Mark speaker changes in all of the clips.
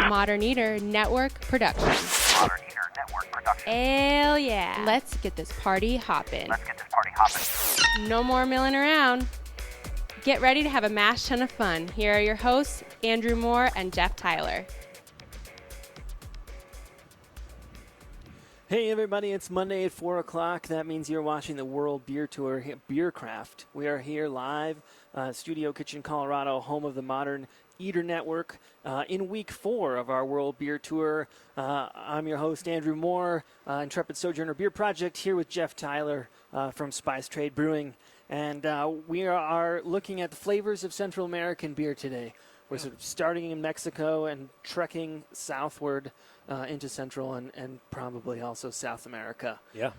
Speaker 1: Modern Eater Network production. Hell yeah. Let's get this party hoppin'. No more milling around. Get ready to have a mash ton of fun. Here are your hosts, Andrew Moore and Jeff Tyler.
Speaker 2: Hey everybody, it's Monday at 4 o'clock. That means you're watching the World Beer Tour Beercraft. We are here live, Studio Kitchen, Colorado, home of the Modern Eater Network, in week 4 of our World Beer Tour. I'm your host, Andrew Moore, Intrepid Sojourner Beer Project, here with Jeff Tyler from Spice Trade Brewing. And we are looking at the flavors of Central American beer today. We're sort of starting in Mexico and trekking southward into Central and probably also South America.
Speaker 3: Yeah.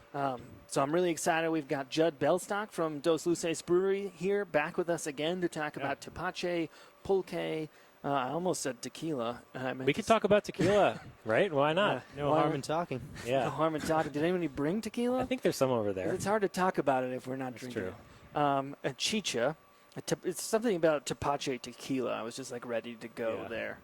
Speaker 2: So I'm really excited. We've got Judd Belstock from Dos Luces Brewery here, back with us again to talk about tepache, pulque. I almost said tequila.
Speaker 3: We could talk about tequila, right? Why not?
Speaker 4: No harm in talking.
Speaker 3: Yeah.
Speaker 2: No harm in talking. Did anybody bring tequila?
Speaker 3: I think there's some over there.
Speaker 2: It's hard to talk about it if we're not
Speaker 3: That's
Speaker 2: drinking
Speaker 3: true.
Speaker 2: it. A chicha. It's something about tepache tequila. I was just like ready to go there.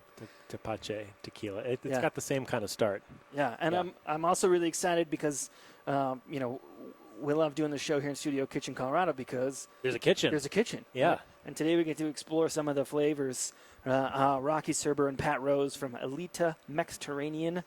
Speaker 3: Tepache tequila. It's got the same kind of start.
Speaker 2: Yeah, and I'm also really excited because, we love doing the show here in Studio Kitchen, Colorado because
Speaker 3: There's a kitchen.
Speaker 2: there's a kitchen.
Speaker 3: Yeah.
Speaker 2: Right? And today we get to explore some of the flavors. Raquela Serber and Pat Rose from Elita Mediterranean,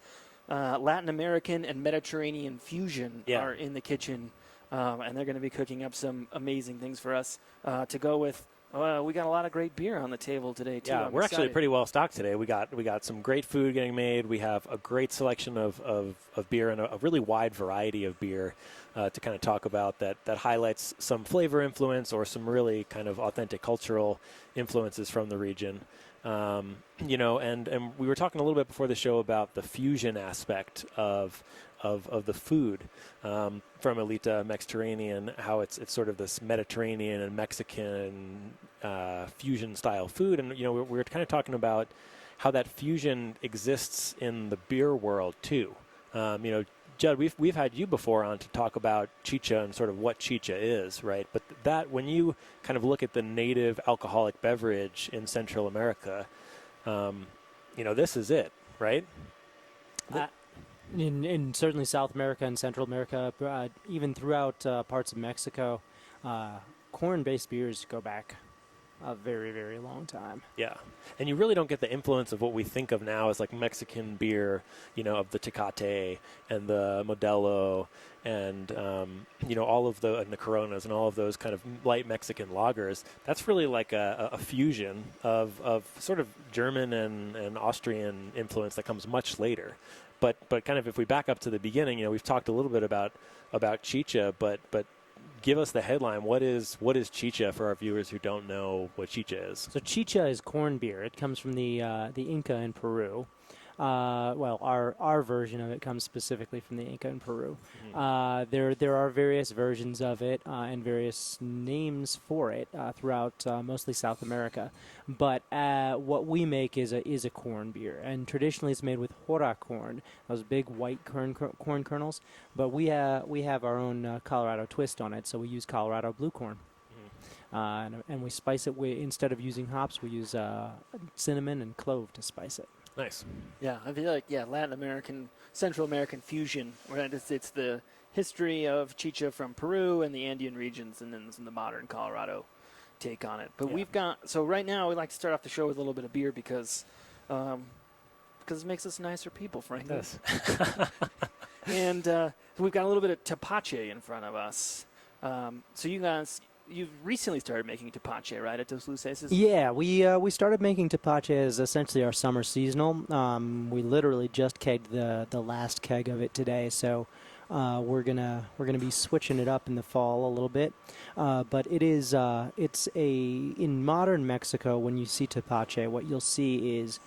Speaker 2: Latin American and Mediterranean fusion are in the kitchen. And they're going to be cooking up some amazing things for us to go with. We got a lot of great beer on the table today, too.
Speaker 3: Yeah, we're actually pretty well stocked today. We got some great food getting made. We have a great selection of beer and a really wide variety of beer to kind of talk about that highlights some flavor influence or some really kind of authentic cultural influences from the region. And we were talking a little bit before the show about the fusion aspect of the food from Elita Mediterranean, how it's sort of this Mediterranean and Mexican fusion style food, and we were kind of talking about how that fusion exists in the beer world too. Judd, we've had you before on to talk about chicha and sort of what chicha is, right? But that when you kind of look at the native alcoholic beverage in Central America, this is it, right?
Speaker 4: In certainly South America and Central America, even throughout parts of Mexico, corn-based beers go back a very, very long time.
Speaker 3: Yeah, and you really don't get the influence of what we think of now as like Mexican beer, of the Tecate and the Modelo and, all of the Coronas and all of those kind of light Mexican lagers. That's really like a fusion of sort of German and Austrian influence that comes much later. But kind of if we back up to the beginning, we've talked a little bit about chicha, but give us the headline. What is chicha for our viewers who don't know what chicha is?
Speaker 4: So chicha is corn beer. It comes from the Inca in Peru. Our version of it comes specifically from the Inca in Peru. There are various versions of it and various names for it throughout mostly South America. But what we make is a corn beer, and traditionally it's made with jora corn, those big white corn kernels. But we have our own Colorado twist on it, so we use Colorado blue corn. And we spice it instead of using hops, we use cinnamon and clove to spice it.
Speaker 3: Nice.
Speaker 2: Yeah, I feel like, Latin American, Central American fusion, right? It's the history of chicha from Peru and the Andean regions, and then the modern Colorado take on it. But right now, we'd like to start off the show with a little bit of beer because it makes us nicer people, frankly.
Speaker 3: It does.
Speaker 2: And we've got a little bit of tepache in front of us. So you guys... You've recently started making tepache, right, at Dos Luces?
Speaker 4: Yeah, we started making tepache as essentially our summer seasonal. We literally just kegged the last keg of it today, so we're gonna be switching it up in the fall a little bit. But in modern Mexico, when you see tepache, what you'll see is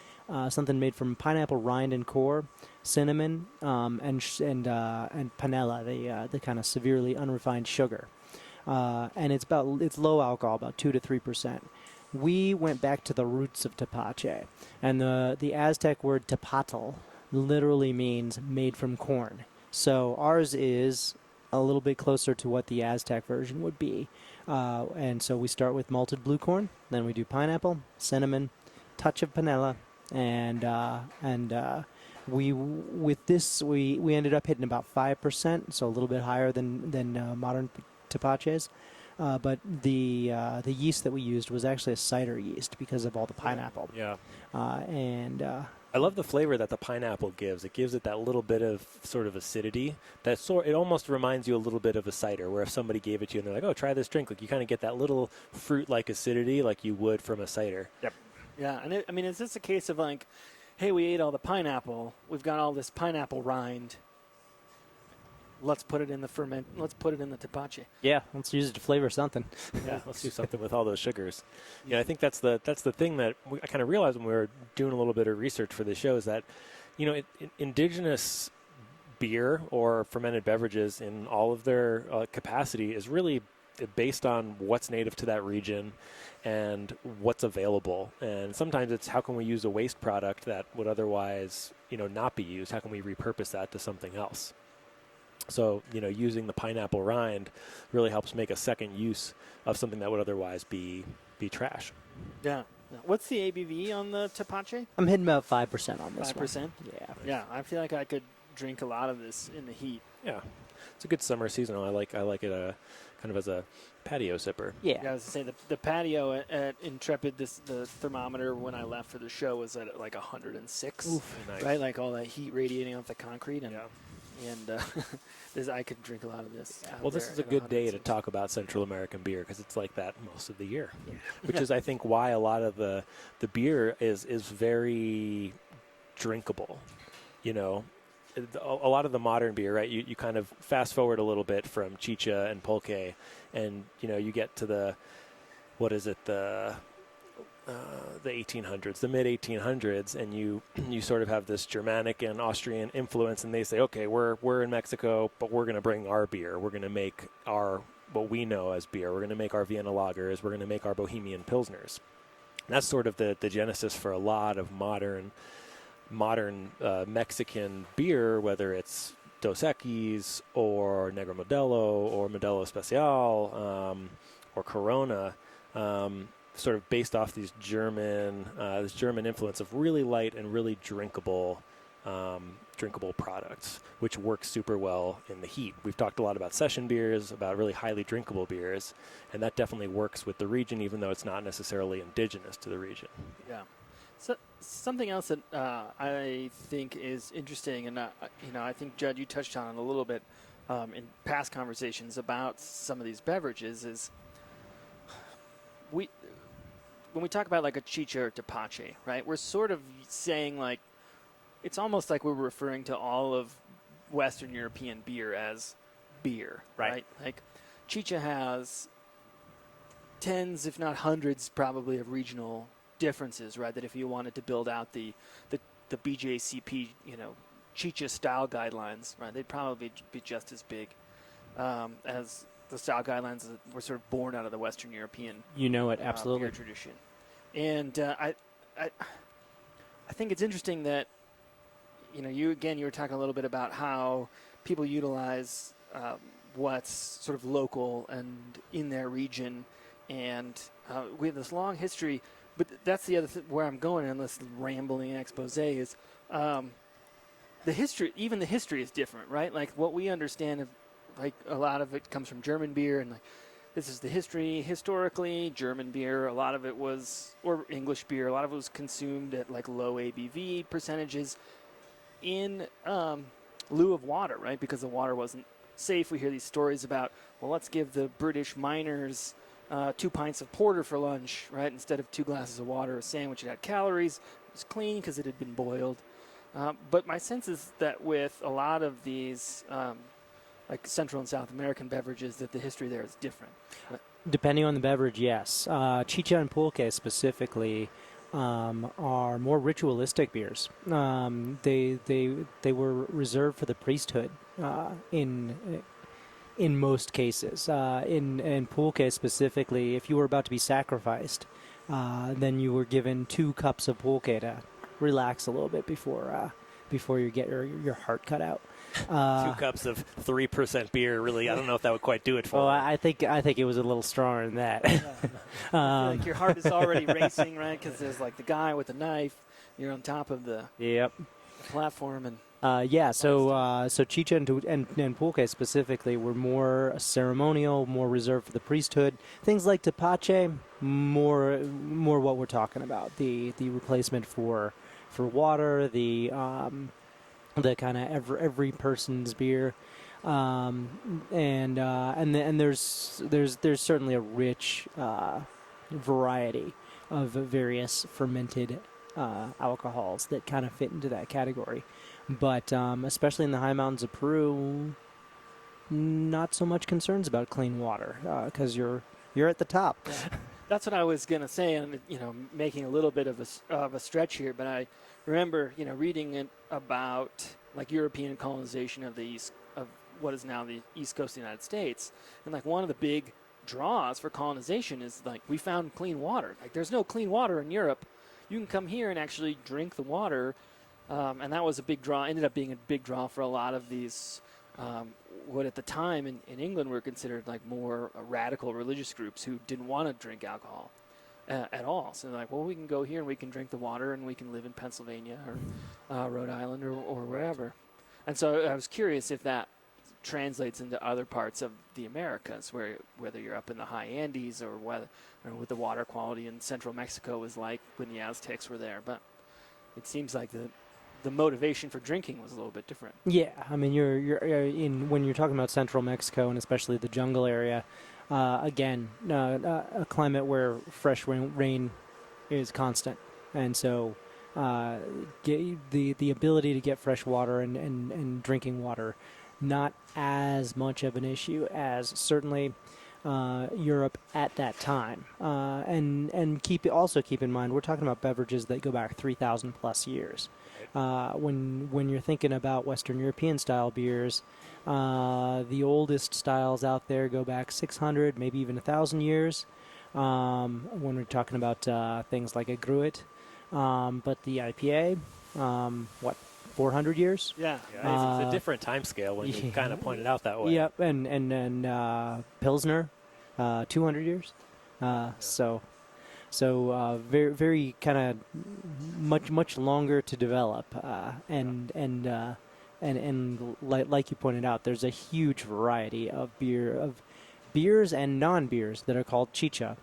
Speaker 4: something made from pineapple rind and core, cinnamon, and panela, the kind of severely unrefined sugar. And it's low alcohol, about 2 to 3%. We went back to the roots of tepache, and the Aztec word tepatl literally means made from corn. So ours is a little bit closer to what the Aztec version would be. And so we start with malted blue corn, then we do pineapple, cinnamon, touch of panela, We with this we ended up hitting about 5%, so a little bit higher than modern tepaches. But the yeast that we used was actually a cider yeast because of all the pineapple.
Speaker 3: Yeah.
Speaker 4: I
Speaker 3: love the flavor that the pineapple gives. It gives it that little bit of sort of acidity. It almost reminds you a little bit of a cider, where if somebody gave it to you and they're like, "Oh, try this drink," like you kind of get that little fruit-like acidity, like you would from a cider.
Speaker 2: Yep. Yeah, and is this a case of like, hey, we ate all the pineapple. We've got all this pineapple rind. Let's put it in the Let's put it in the tepache.
Speaker 4: Yeah, let's use it to flavor something.
Speaker 3: Yeah, let's do something with all those sugars. Yeah, I think that's the thing that I kind of realized when we were doing a little bit of research for the show is that, indigenous beer or fermented beverages in all of their capacity is really based on what's native to that region and what's available. And sometimes it's how can we use a waste product that would otherwise, not be used? How can we repurpose that to something else? So, using the pineapple rind really helps make a second use of something that would otherwise be trash.
Speaker 2: Yeah. What's the ABV on the tepache?
Speaker 4: I'm hitting about 5% on this
Speaker 2: 5%?
Speaker 4: one. Yeah.
Speaker 2: Yeah, I feel like I could drink a lot of this in the heat.
Speaker 3: Yeah. It's a good summer seasonal. I like it kind of as a patio sipper.
Speaker 4: Yeah.
Speaker 2: I was to say the patio at Intrepid, the thermometer when I left for the show was at like 106.
Speaker 3: Oof, nice.
Speaker 2: Right? Like all that heat radiating off the concrete. And,
Speaker 3: yeah.
Speaker 2: And I could drink a lot of this.
Speaker 3: Well, this is a good day to talk about Central American beer because it's like that most of the year, which
Speaker 2: Yeah.
Speaker 3: is, I think, why a lot of the beer is very drinkable. A lot of the modern beer, right? You kind of fast forward a little bit from chicha and pulque, and you get to the 1800s, the mid 1800s, and you sort of have this Germanic and Austrian influence, and they say, okay, we're in Mexico, but we're going to bring our beer. We're going to make what we know as beer. We're going to make our Vienna lagers. We're going to make our Bohemian pilsners. And that's sort of the genesis for a lot of modern Mexican beer, whether it's Dos Equis or Negro Modelo or Modelo Especial or Corona. Sort of based off this German influence of really light and really drinkable products, which works super well in the heat. We've talked a lot about session beers, about really highly drinkable beers, and that definitely works with the region, even though it's not necessarily indigenous to the region.
Speaker 2: Yeah. So something else that I think is interesting, and I think Judd, you touched on it a little bit in past conversations about some of these beverages, is when we talk about like a chicha or tepache, right? We're sort of saying like it's almost like we're referring to all of Western European beer as beer, right? Like chicha has tens, if not hundreds, probably of regional differences, right? That if you wanted to build out the BJCP, chicha style guidelines, right? They'd probably be just as big as the style guidelines that were sort of born out of the Western European
Speaker 4: absolutely
Speaker 2: beer tradition. And I think it's interesting that you were talking a little bit about how people utilize what's sort of local and in their region, and we have this long history. But that's the other where I'm going in this rambling expose is the history. Even the history is different, right? Like what we understand of, like a lot of it comes from German beer, and like this is the history. Historically, German beer, a lot of it was, or English beer, a lot of it was consumed at like low ABV percentages in lieu of water, right? Because the water wasn't safe. We hear these stories about, well, let's give the British miners 2 pints of porter for lunch, right? Instead of 2 glasses of water, a sandwich that had calories. It was clean because it had been boiled. But my sense is that with a lot of these like Central and South American beverages, that the history there is different.
Speaker 4: Depending on the beverage, yes. Chicha and pulque specifically are more ritualistic beers. They were reserved for the priesthood in most cases. In pulque specifically, if you were about to be sacrificed, then you were given 2 cups of pulque to relax a little bit before you get your heart cut out.
Speaker 3: 2 cups of 3% beer, really, I don't know if that would quite do it for
Speaker 4: Well,
Speaker 3: me.
Speaker 4: I think it was a little stronger than that.
Speaker 2: I feel like your heart is already racing, right? Because there's like the guy with the knife, You're on top of the
Speaker 4: Yep.
Speaker 2: platform and.
Speaker 4: So chicha and pulque specifically were more ceremonial, more reserved for the priesthood. Things like tepache, more what we're talking about. The replacement for water, the kind of every person's beer, and there's certainly a rich variety of various fermented alcohols that kind of fit into that category. But especially in the high mountains of Peru, not so much concerns about clean water because you're at the top.
Speaker 2: Yeah. That's what I was going to say, and making a little bit of a stretch here. But I remember reading about like European colonization of what is now the East Coast of the United States, and like one of the big draws for colonization is like we found clean water. Like there's no clean water in Europe. You can come here and actually drink the water. And that was a big draw, ended up being a big draw for a lot of these, what at the time in England were considered like more radical religious groups who didn't want to drink alcohol at all. So they're like, well, we can go here and we can drink the water and we can live in Pennsylvania or Rhode Island or wherever. And so I was curious if that translates into other parts of the Americas, whether you're up in the high Andes or what the water quality in central Mexico was like when the Aztecs were there. But it seems like the motivation for drinking was a little bit different.
Speaker 4: Yeah, I mean, when you're talking about central Mexico and especially the jungle area, again, a climate where fresh rain is constant, and so the ability to get fresh water and drinking water, not as much of an issue as certainly Europe at that time. And keep in mind, we're talking about beverages that go back 3,000 plus years. When you're thinking about Western European style beers, the oldest styles out there go back 600, maybe even 1,000 years. When we're talking about things like a Gruit, but the IPA, 400 years?
Speaker 2: Yeah,
Speaker 3: it's a different time scale when you kind of point it out that way.
Speaker 4: Yep, and Pilsner, 200 years. So very very kind of much longer to develop, and like you pointed out, there's a huge variety of beers and non-beers that are called chicha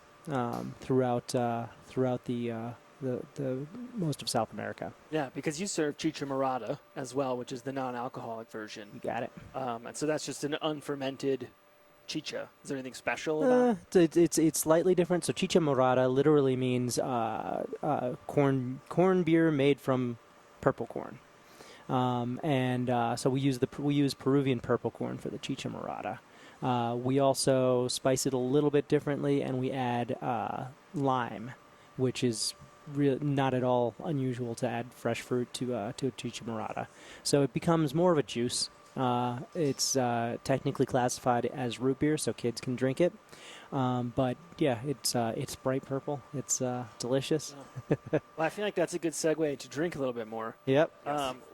Speaker 4: throughout the most of South America.
Speaker 2: Yeah, because you serve chicha morada as well, which is the non-alcoholic version.
Speaker 4: You got it.
Speaker 2: And so that's just an unfermented chicha. Is there anything special about it?
Speaker 4: It's slightly different. So chicha morada literally means corn beer made from purple corn, so we use Peruvian purple corn for the chicha morada. We also spice it a little bit differently, and we add lime, which is not at all unusual to add fresh fruit to a chicha morada. So it becomes more of a juice. It's technically classified as root beer, so kids can drink it. But yeah, it's bright purple. It's delicious.
Speaker 2: Well, I feel like that's a good segue to drink a little bit more.
Speaker 4: Yep.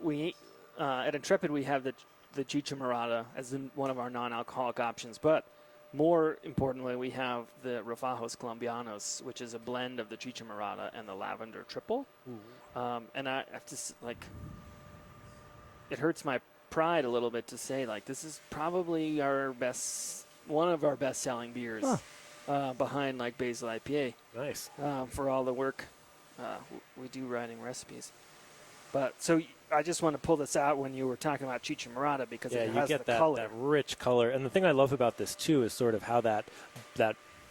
Speaker 2: We at Intrepid we have the chicha morada as one of our non-alcoholic options, but more importantly, we have the Refajos Colombianos, which is a blend of the chicha morada and the lavender triple. And I have to it hurts my pride a little bit to say, like, this is probably one of our best-selling beers, behind like Basil IPA.
Speaker 3: Nice.
Speaker 2: For all the work we do writing recipes. But so I just want to pull this out when you were talking about chicha morada because it has
Speaker 3: you get
Speaker 2: the color.
Speaker 3: that rich color. And the thing I love about this too is sort of how that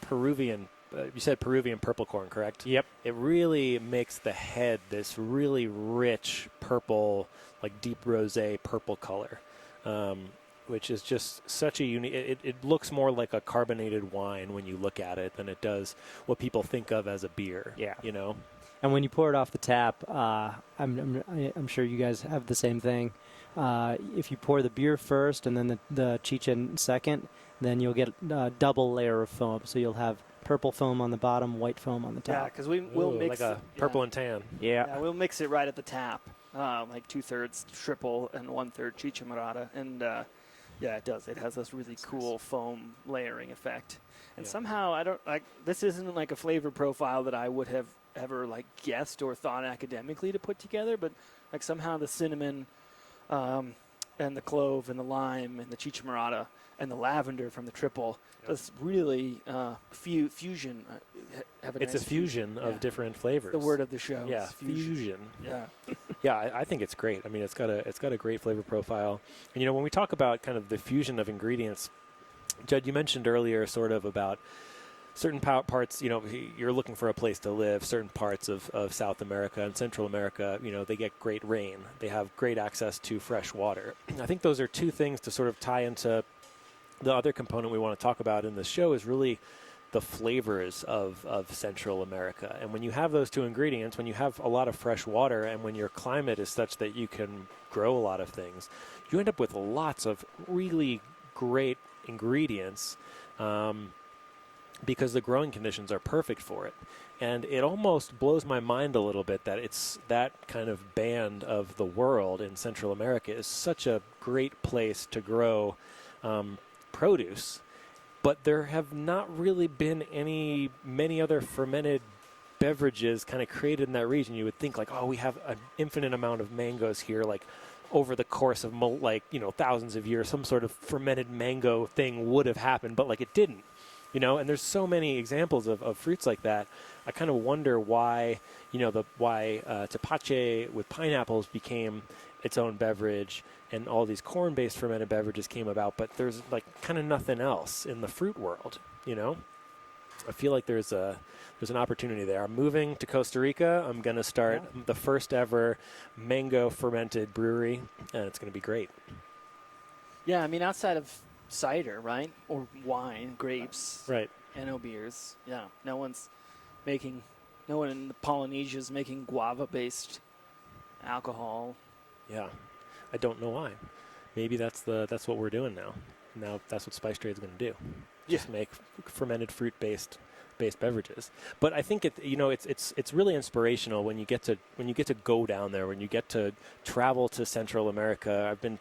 Speaker 3: Peruvian. You said Peruvian purple corn, correct?
Speaker 4: Yep.
Speaker 3: It really makes the head this really rich purple, like deep rosé purple color, which is just such a unique. It looks more like a carbonated wine when you look at it than it does what people think of as a beer.
Speaker 4: Yeah.
Speaker 3: You know.
Speaker 4: And when you pour it off the tap, I'm sure you guys have the same thing. If you pour the beer first and then the chicha second, then you'll get a double layer of foam. So you'll have purple foam on the bottom, white foam on the top.
Speaker 2: Yeah, because we'll mix
Speaker 3: like a purple and tan.
Speaker 4: Yeah,
Speaker 2: we'll mix it right at the tap, like 2/3 triple and 1/3 chicha morada, and it does. It has this really cool foam layering effect. And somehow this isn't like a flavor profile that I would have ever like guessed or thought academically to put together, but like somehow the cinnamon and the clove and the lime and the chichamorada and the lavender from the triple, this really fusion.
Speaker 3: It's a fusion of different flavors.
Speaker 2: The word of the show.
Speaker 3: Yeah, fusion.
Speaker 2: Yeah.
Speaker 3: Yeah, I think it's great. I mean, it's got a great flavor profile. And you know, when we talk about kind of the fusion of ingredients, Judd, you mentioned earlier sort of about certain parts, you know, you're looking for a place to live. Certain parts of South America and Central America, you know, they get great rain. They have great access to fresh water. I think those are two things to sort of tie into the other component we want to talk about in this show is really the flavors of Central America. And when you have those two ingredients, when you have a lot of fresh water and when your climate is such that you can grow a lot of things, you end up with lots of really great ingredients because the growing conditions are perfect for it. And it almost blows my mind a little bit that it's that kind of band of the world in Central America is such a great place to grow produce, but there have not really been many other fermented beverages kind of created in that region. You would think like, oh, we have an infinite amount of mangoes here, like over the course of thousands of years, some sort of fermented mango thing would have happened, but like it didn't, you know. And there's so many examples of fruits like that. I kind of wonder why, tepache with pineapples became its own beverage, and all these corn-based fermented beverages came about, but there's like kind of nothing else in the fruit world, you know? I feel like there's an opportunity there. I'm moving to Costa Rica. I'm going to start the first ever mango fermented brewery, and it's going to be great.
Speaker 2: Yeah, I mean, outside of cider, right? Or wine, grapes.
Speaker 3: Right.
Speaker 2: And beers. Yeah, no one in the Polynesia is making guava-based alcohol.
Speaker 3: Yeah, I don't know why. Maybe that's what we're doing now. Now that's what Spice Trade's going to do. Just make fermented fruit-based beverages. But I think it's really inspirational when you get to go down there, when you get to travel to Central America. I've been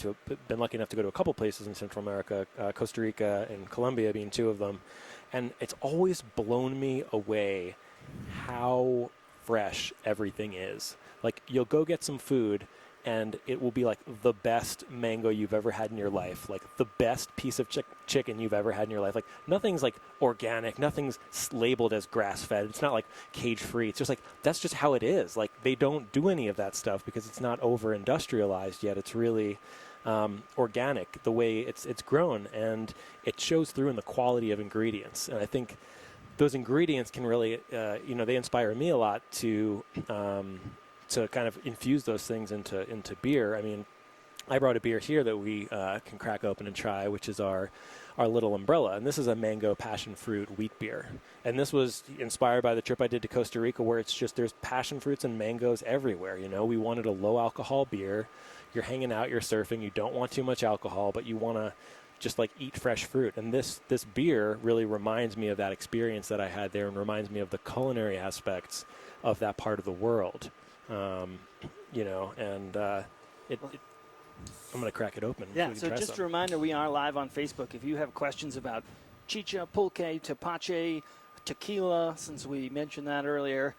Speaker 3: lucky enough to go to a couple places in Central America, Costa Rica and Colombia being two of them, and it's always blown me away how fresh everything is. Like, you'll go get some food, and it will be like the best mango you've ever had in your life, like the best piece of chicken you've ever had in your life. Like, nothing's like organic, nothing's labeled as grass-fed. It's not like cage-free. It's just like, that's just how it is. Like, they don't do any of that stuff because it's not over-industrialized yet. It's really organic the way it's grown, and it shows through in the quality of ingredients. And I think those ingredients can really, they inspire me a lot to kind of infuse those things into beer. I mean, I brought a beer here that we can crack open and try, which is our little umbrella. And this is a mango passion fruit wheat beer. And this was inspired by the trip I did to Costa Rica, where it's just there's passion fruits and mangoes everywhere. You know, we wanted a low alcohol beer. You're hanging out, you're surfing, you don't want too much alcohol, but you want to just like eat fresh fruit. And this beer really reminds me of that experience that I had there, and reminds me of the culinary aspects of that part of the world. I'm going to crack it open.
Speaker 2: Yeah, so just a reminder, we are live on Facebook. If you have questions about chicha, pulque, tepache, tequila, since we mentioned that earlier,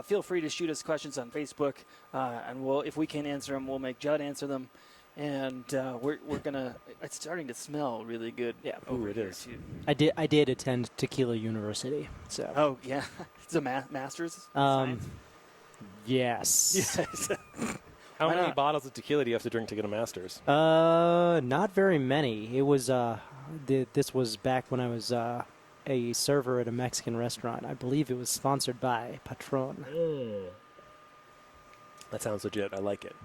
Speaker 2: feel free to shoot us questions on Facebook, and if we can answer them, we'll make Judd answer them. And we're gonna. It's starting to smell really good.
Speaker 3: Yeah, it is.
Speaker 2: Too.
Speaker 4: I did attend Tequila University. So.
Speaker 2: Oh yeah, it's a master's.
Speaker 4: Yes.
Speaker 2: Yes.
Speaker 3: How many bottles of tequila do you have to drink to get a master's?
Speaker 4: Not very many. It was this was back when I was a server at a Mexican restaurant. I believe it was sponsored by Patron.
Speaker 3: That sounds legit. I like it.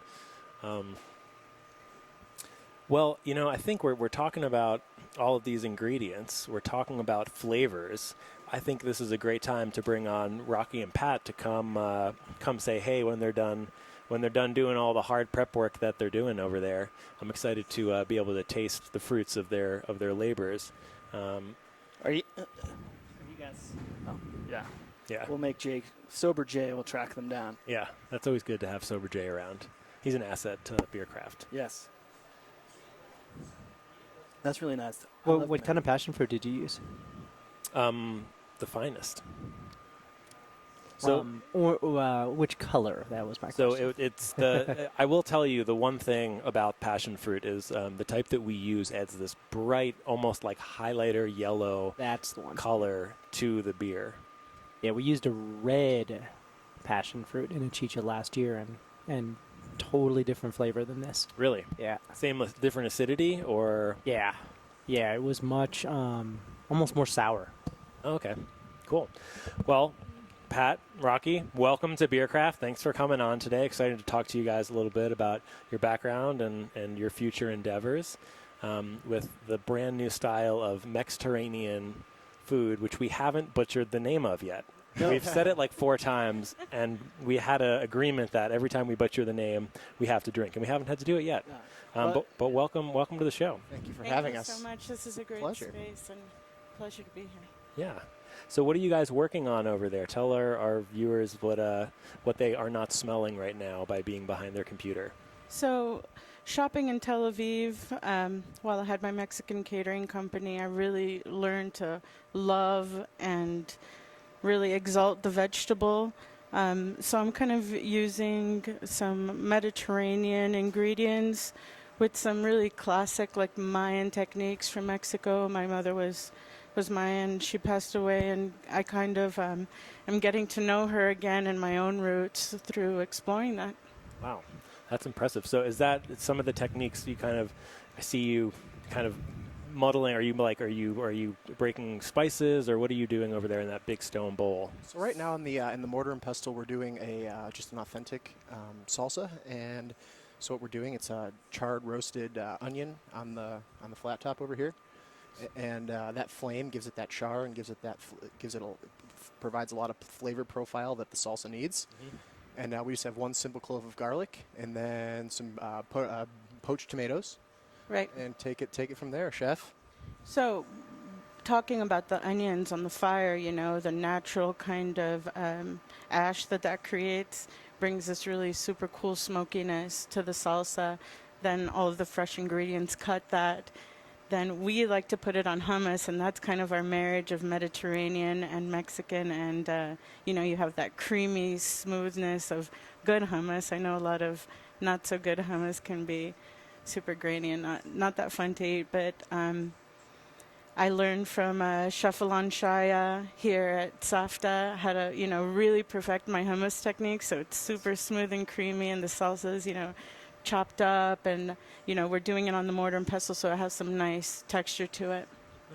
Speaker 3: Well, I think we're talking about all of these ingredients. We're talking about flavors. I think this is a great time to bring on Rocky and Pat to come say hey when they're done doing all the hard prep work that they're doing over there. I'm excited to be able to taste the fruits of their labors.
Speaker 2: Are you guys? Oh, yeah.
Speaker 3: Yeah.
Speaker 2: We'll make Sober Jay. We'll track them down.
Speaker 3: Yeah, that's always good to have Sober Jay around. He's an asset to Beercraft.
Speaker 2: Yes. That's really nice.
Speaker 4: Well, what kind of passion fruit did you use?
Speaker 3: The finest. So,
Speaker 4: or which color? That was my question.
Speaker 3: It's the. I will tell you the one thing about passion fruit is the type that we use adds this bright, almost like highlighter yellow
Speaker 4: That's the one.
Speaker 3: color to the beer.
Speaker 4: Yeah, we used a red passion fruit in a chicha last year, and totally different flavor than this.
Speaker 3: Really?
Speaker 4: Yeah.
Speaker 3: Same with different acidity, or
Speaker 4: Yeah. Yeah, it was much, almost more sour.
Speaker 3: okay, cool. Well, Pat, Rocky, welcome to Beercraft. Thanks for coming on today. Excited to talk to you guys a little bit about your background and your future endeavors with the brand new style of Mediterranean food, which we haven't butchered the name of yet.
Speaker 2: No.
Speaker 3: We've said it like 4 times, and we had an agreement that every time we butcher the name, we have to drink, and we haven't had to do it yet. But welcome to the show.
Speaker 5: Thank you for having us.
Speaker 6: Thank you so much. This is a great
Speaker 5: Pleasure.
Speaker 6: space and pleasure to be here.
Speaker 3: Yeah. So what are you guys working on over there? Tell our viewers what they are not smelling right now by being behind their computer.
Speaker 6: So, shopping in Tel Aviv, while I had my Mexican catering company, I really learned to love and really exalt the vegetable. So I'm kind of using some Mediterranean ingredients with some really classic, like Mayan techniques from Mexico. My mother was Mayan. She passed away, and I kind of am getting to know her again and my own roots through exploring that.
Speaker 3: Wow, that's impressive. So is that some of the techniques you I see you kind of muddling? Are you breaking spices, or what are you doing over there in that big stone bowl?
Speaker 5: So right now in the mortar and pestle, we're doing just an authentic salsa, and so what we're doing, it's a charred roasted onion on the flat top over here, and that flame gives it that char and provides a lot of flavor profile that the salsa needs.
Speaker 3: Mm-hmm.
Speaker 5: And we just have 1 simple clove of garlic, and then some poached tomatoes.
Speaker 6: Right.
Speaker 5: And take it from there, chef.
Speaker 6: So, talking about the onions on the fire, the natural kind of ash that creates brings this really super cool smokiness to the salsa. Then all of the fresh ingredients cut that. Then we like to put it on hummus, and that's kind of our marriage of Mediterranean and Mexican. And, you have that creamy smoothness of good hummus. I know a lot of not so good hummus can be super grainy and not that fun to eat, but I learned from Chef Alon Shaya here at Safta how to, really perfect my hummus technique, so it's super smooth and creamy, and the salsa's, chopped up, and, we're doing it on the mortar and pestle, so it has some nice texture to it.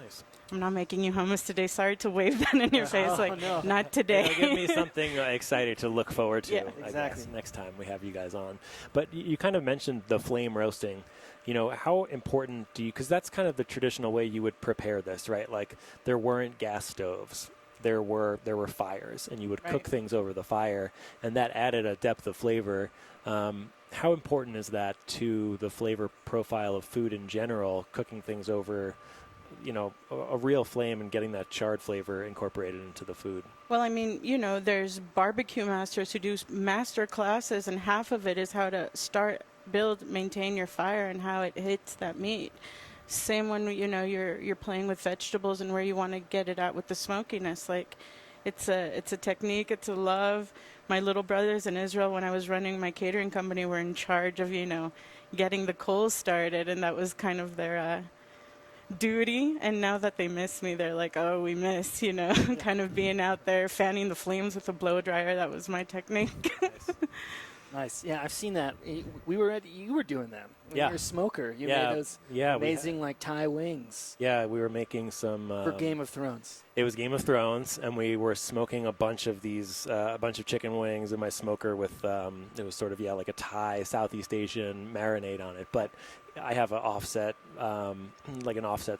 Speaker 3: Nice.
Speaker 6: I'm not making you hummus today. Sorry to wave that in your face.
Speaker 2: No.
Speaker 6: Not today.
Speaker 3: It'll give me something excited to look forward to.
Speaker 6: Yeah,
Speaker 2: exactly.
Speaker 3: I guess, next time we have you guys on. But you kind of mentioned the flame roasting. How important do you? Because that's kind of the traditional way you would prepare this, right? Like there weren't gas stoves. There were fires, and you would cook things over the fire, and that added a depth of flavor. How important is that to the flavor profile of food in general? Cooking things over a real flame and getting that charred flavor incorporated into the food.
Speaker 6: Well, I mean, there's barbecue masters who do master classes, and half of it is how to maintain your fire and how it hits that meat. Same when, you're playing with vegetables and where you want to get it out with the smokiness. Like, it's a technique, it's a love. My little brothers in Israel, when I was running my catering company, were in charge of, getting the coals started, and that was kind of their duty. And now that they miss me, they're like, oh, we miss, kind of being out there fanning the flames with a blow dryer. That was my technique.
Speaker 2: Nice. Yeah, I've seen that. You were doing that. When
Speaker 3: Yeah.
Speaker 2: You were a smoker. You
Speaker 3: Yeah.
Speaker 2: made those
Speaker 3: Yeah, we
Speaker 2: amazing like Thai wings
Speaker 3: Yeah, we were making some.
Speaker 2: for Game of Thrones.
Speaker 3: It was Game of Thrones, and we were smoking a bunch of chicken wings in my smoker with it was sort of like a Thai Southeast Asian marinade on it. But I have an offset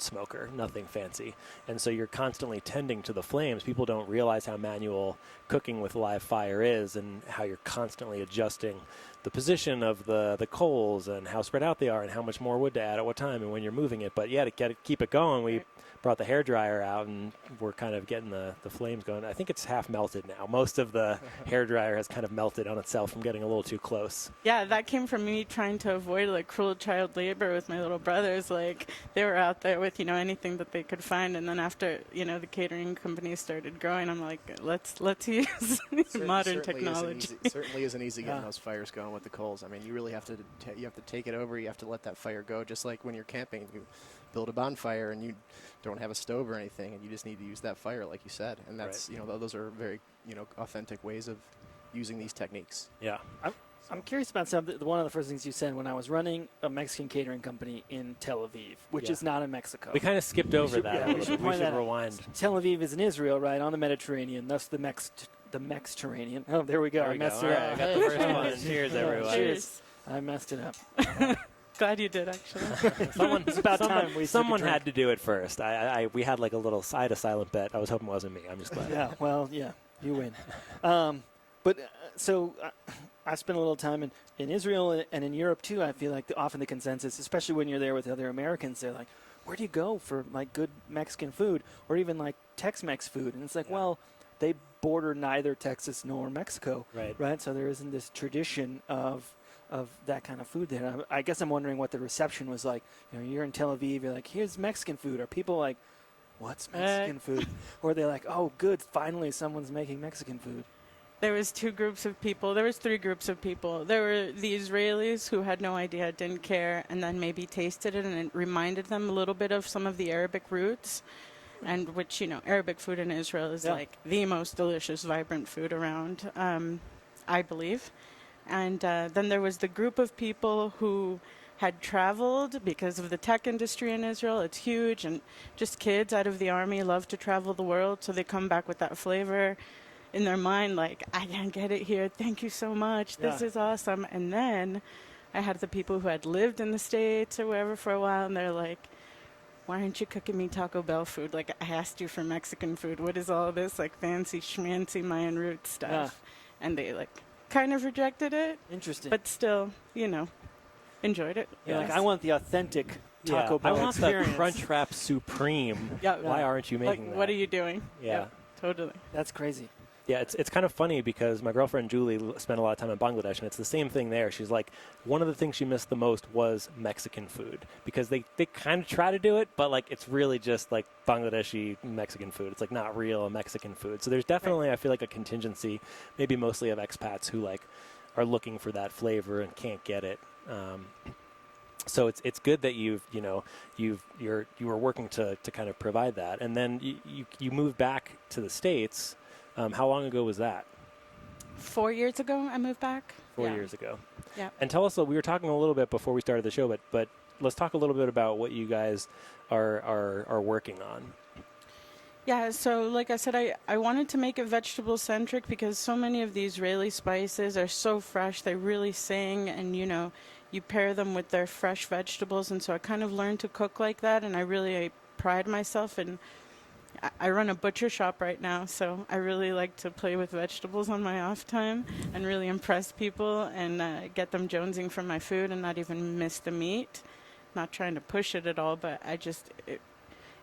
Speaker 3: smoker, nothing fancy, and so you're constantly tending to the flames. People don't realize how manual cooking with live fire is, and how you're constantly adjusting the position of the coals and how spread out they are and how much more wood to add at what time and when you're moving it. But yeah, to keep it going, we brought the hairdryer out and we're kind of getting the flames going. I think it's half melted now. Most of the hairdryer has kind of melted on itself from getting a little too close.
Speaker 6: Yeah, that came from me trying to avoid like cruel child labor with my little brothers. Like they were out there with anything that they could find, and then after the catering company started growing, I'm like, let's use modern technology.
Speaker 5: Certainly isn't easy getting those fires going with the coals. I mean, you really have to take it over. You have to let that fire go, just like when you're camping. You build a bonfire and you don't have a stove or anything, and you just need to use that fire, like you said. And that's those are very authentic ways of using these techniques.
Speaker 3: Yeah.
Speaker 2: I'm curious about something. One of the first things you said when I was running a Mexican catering company in Tel Aviv, which is not in Mexico.
Speaker 3: We kind of skipped over that. We should rewind.
Speaker 2: Tel Aviv is in Israel, right, on the Mediterranean, thus the Mediterranean. Oh, there we go. I messed it up.
Speaker 3: I got the first one. Cheers, everyone.
Speaker 2: Cheers. I messed it up.
Speaker 6: Glad you did, actually.
Speaker 3: Someone had to do it first. We had like a silent bet. I was hoping it wasn't me. I'm just glad.
Speaker 2: Yeah, well, yeah, you win. So I spent a little time in Israel and in Europe too. I feel like often the consensus, especially when you're there with other Americans, they're like, where do you go for like good Mexican food or even like Tex-Mex food? And it's like, well, they border neither Texas nor Mexico, right? So there isn't this tradition of that kind of food there. I guess I'm wondering what the reception was like. You're in Tel Aviv, you're like, here's Mexican food. Are people like, what's Mexican food? Or are they like, oh, good, finally someone's making Mexican food?
Speaker 6: There was three groups of people. There were the Israelis who had no idea, didn't care, and then maybe tasted it, and it reminded them a little bit of some of the Arabic roots, and which, Arabic food in Israel is like the most delicious, vibrant food around, I believe. And then there was the group of people who had traveled because of the tech industry in Israel. It's huge, and just kids out of the army love to travel the world, so they come back with that flavor in their mind, like, I can't get it here. Thank you so much. This is awesome. And then I had the people who had lived in the States or wherever for a while, and they're like, why aren't you cooking me Taco Bell food? Like, I asked you for Mexican food. What is all this, like, fancy, schmancy Mayan root stuff? And they, like, kind of rejected it.
Speaker 2: Interesting.
Speaker 6: But still, enjoyed it.
Speaker 2: Yeah, like, I want the authentic Taco Bell
Speaker 3: I want
Speaker 2: experience.
Speaker 3: the Crunch Wrap Supreme. Why aren't you making that?
Speaker 6: What are you doing?
Speaker 3: Yeah.
Speaker 6: Totally.
Speaker 2: That's crazy.
Speaker 3: Yeah, it's kind of funny because my girlfriend Julie spent a lot of time in Bangladesh, and it's the same thing there. She's like, one of the things she missed the most was Mexican food because they kind of try to do it, but like it's really just like Bangladeshi Mexican food. It's like not real Mexican food. So there's definitely, I feel like, a contingency, maybe mostly of expats who like are looking for that flavor and can't get it. So it's good that you were working to kind of provide that, and then you moved back to the States. How long ago was that?
Speaker 6: 4 years ago, I moved back.
Speaker 3: 4 years ago.
Speaker 6: Yeah.
Speaker 3: And tell us, we were talking a little bit before we started the show, but let's talk a little bit about what you guys are working on.
Speaker 6: Yeah, so like I said, I wanted to make it vegetable-centric because so many of the Israeli spices are so fresh. They really sing, and, you pair them with their fresh vegetables. And so I kind of learned to cook like that, and I pride myself in I run a butcher shop right now, so I really like to play with vegetables on my off time and really impress people and get them jonesing for my food and not even miss the meat. Not trying to push it at all, but it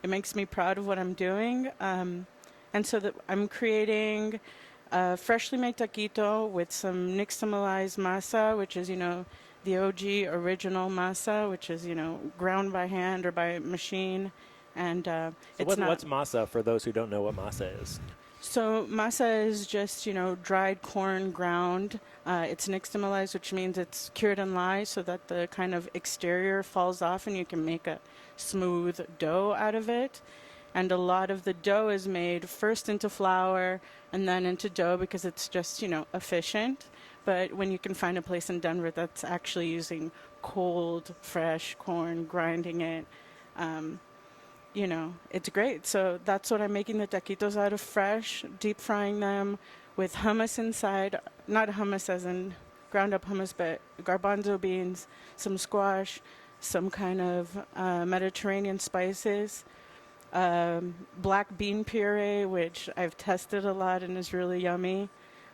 Speaker 6: makes me proud of what I'm doing. And so that I'm creating a freshly made taquito with some nixtamalized masa, which is, the OG original masa, which is, ground by hand or by machine. And
Speaker 3: what's masa for those who don't know what masa is?
Speaker 6: So masa is just, dried corn ground. It's nixtamalized, which means it's cured in lye so that the kind of exterior falls off and you can make a smooth dough out of it. And a lot of the dough is made first into flour and then into dough because it's just, efficient. But when you can find a place in Denver that's actually using cold, fresh corn, grinding it, it's great. So that's what I'm making the taquitos out of, fresh, deep frying them with hummus inside. Not hummus as in ground up hummus, but garbanzo beans, some squash, some kind of Mediterranean spices, black bean puree, which I've tested a lot and is really yummy,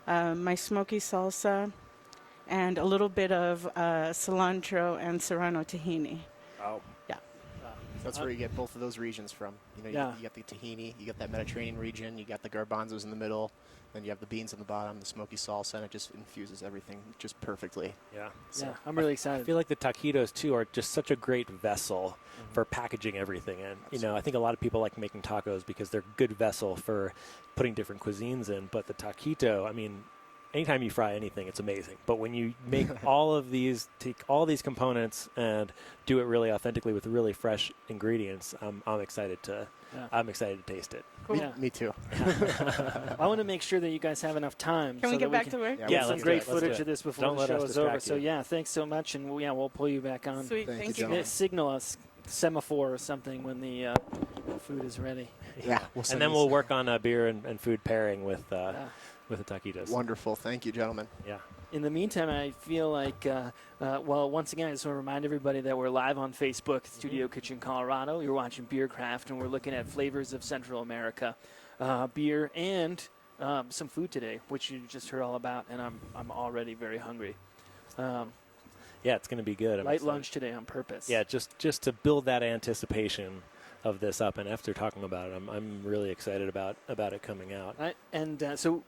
Speaker 6: my smoky salsa, and a little bit of cilantro and serrano tahini.
Speaker 3: Oh.
Speaker 6: Yeah.
Speaker 5: That's where you get both of those regions from. You got the tahini, you got that Mediterranean region, you got the garbanzos in the middle, then you have the beans on the bottom, the smoky salsa, and it just infuses everything just perfectly.
Speaker 3: Yeah.
Speaker 2: So I'm really
Speaker 3: I
Speaker 2: excited.
Speaker 3: feel like the taquitos, too, are just such a great vessel for packaging everything. And, I think a lot of people like making tacos because they're a good vessel for putting different cuisines in. But the taquito, I mean, anytime you fry anything, it's amazing. But when you make take all these components and do it really authentically with really fresh ingredients, I'm excited to taste it.
Speaker 6: Cool.
Speaker 5: Me too.
Speaker 2: I want to make sure that you guys have enough time.
Speaker 6: Can we get back to work?
Speaker 5: Yeah,
Speaker 2: Get some
Speaker 3: let's do
Speaker 2: great
Speaker 3: it. Let's
Speaker 2: footage
Speaker 3: do
Speaker 2: of
Speaker 3: it.
Speaker 2: this before
Speaker 3: Don't
Speaker 2: the
Speaker 3: let
Speaker 2: show
Speaker 3: us
Speaker 2: is over.
Speaker 3: distract
Speaker 2: So
Speaker 3: you.
Speaker 2: thanks so much, and we'll pull you back on.
Speaker 6: Sweet. Thank you.
Speaker 2: Signal us semaphore or something when the food is ready.
Speaker 5: Yeah.
Speaker 3: And then we'll work on beer and food pairing with the taquitos.
Speaker 5: Wonderful. Thank you, gentlemen.
Speaker 3: Yeah.
Speaker 2: In the meantime, I feel like, once again, I just want to remind everybody that we're live on Facebook, Studio Kitchen Colorado. You're watching Beer Craft, and we're looking at flavors of Central America, beer, and some food today, which you just heard all about, and I'm already very hungry.
Speaker 3: Yeah, it's going to be good. I'm
Speaker 2: Light
Speaker 3: excited.
Speaker 2: lunch today on purpose.
Speaker 3: Yeah, just to build that anticipation of this up, and after talking about it, I'm really excited about it coming out.
Speaker 2: So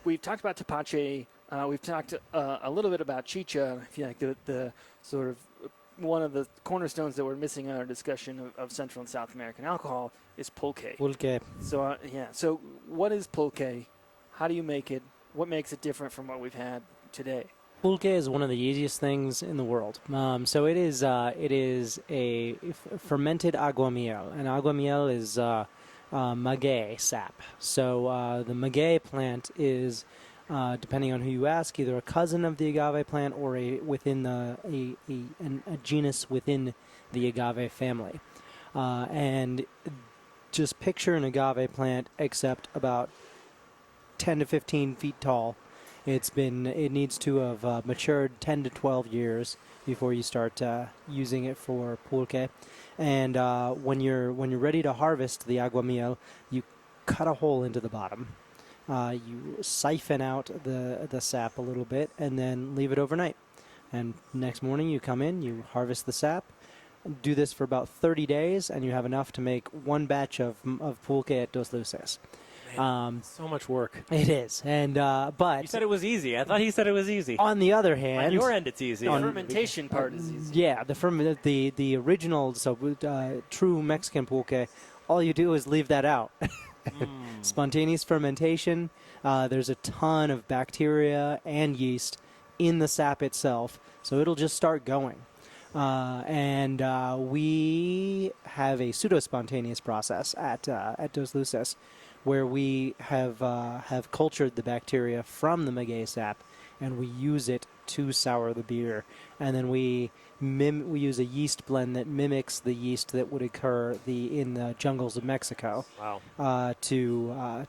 Speaker 2: we've talked about tapache. We've talked a little bit about chicha. I feel like the sort of one of the cornerstones that we're missing in our discussion of Central and South American alcohol is pulque.
Speaker 4: Pulque.
Speaker 2: So So what is pulque? How do you make it? What makes it different from what we've had today?
Speaker 4: Pulque is one of the easiest things in the world. So it is a fermented aguamiel, and aguamiel is maguey sap. So the maguey plant is, depending on who you ask, either a cousin of the agave plant or a genus within the agave family. And just picture an agave plant, except about 10 to 15 feet tall. It needs to have matured 10 to 12 years before you start using it for pulque. And when you're ready to harvest the aguamiel, you cut a hole into the bottom. You siphon out the sap a little bit and then leave it overnight. And next morning you come in, you harvest the sap. Do this for about 30 days, and you have enough to make one batch of pulque at Dos Luces.
Speaker 3: So much work.
Speaker 4: It is, and but
Speaker 3: You said it was easy. I thought he said it was easy.
Speaker 4: on the other hand,
Speaker 3: On your end, it's easy.
Speaker 2: The fermentation part is easy.
Speaker 4: yeah, the original, true Mexican pulque, all you do is leave that out. Spontaneous fermentation. There's a ton of bacteria and yeast in the sap itself, so it'll just start going. And we have a pseudo-spontaneous process at Dos Luces, where we have cultured the bacteria from the maguey sap, and we use it to sour the beer. And then we use a yeast blend that mimics the yeast that would occur in the jungles of Mexico.
Speaker 3: Wow.
Speaker 4: To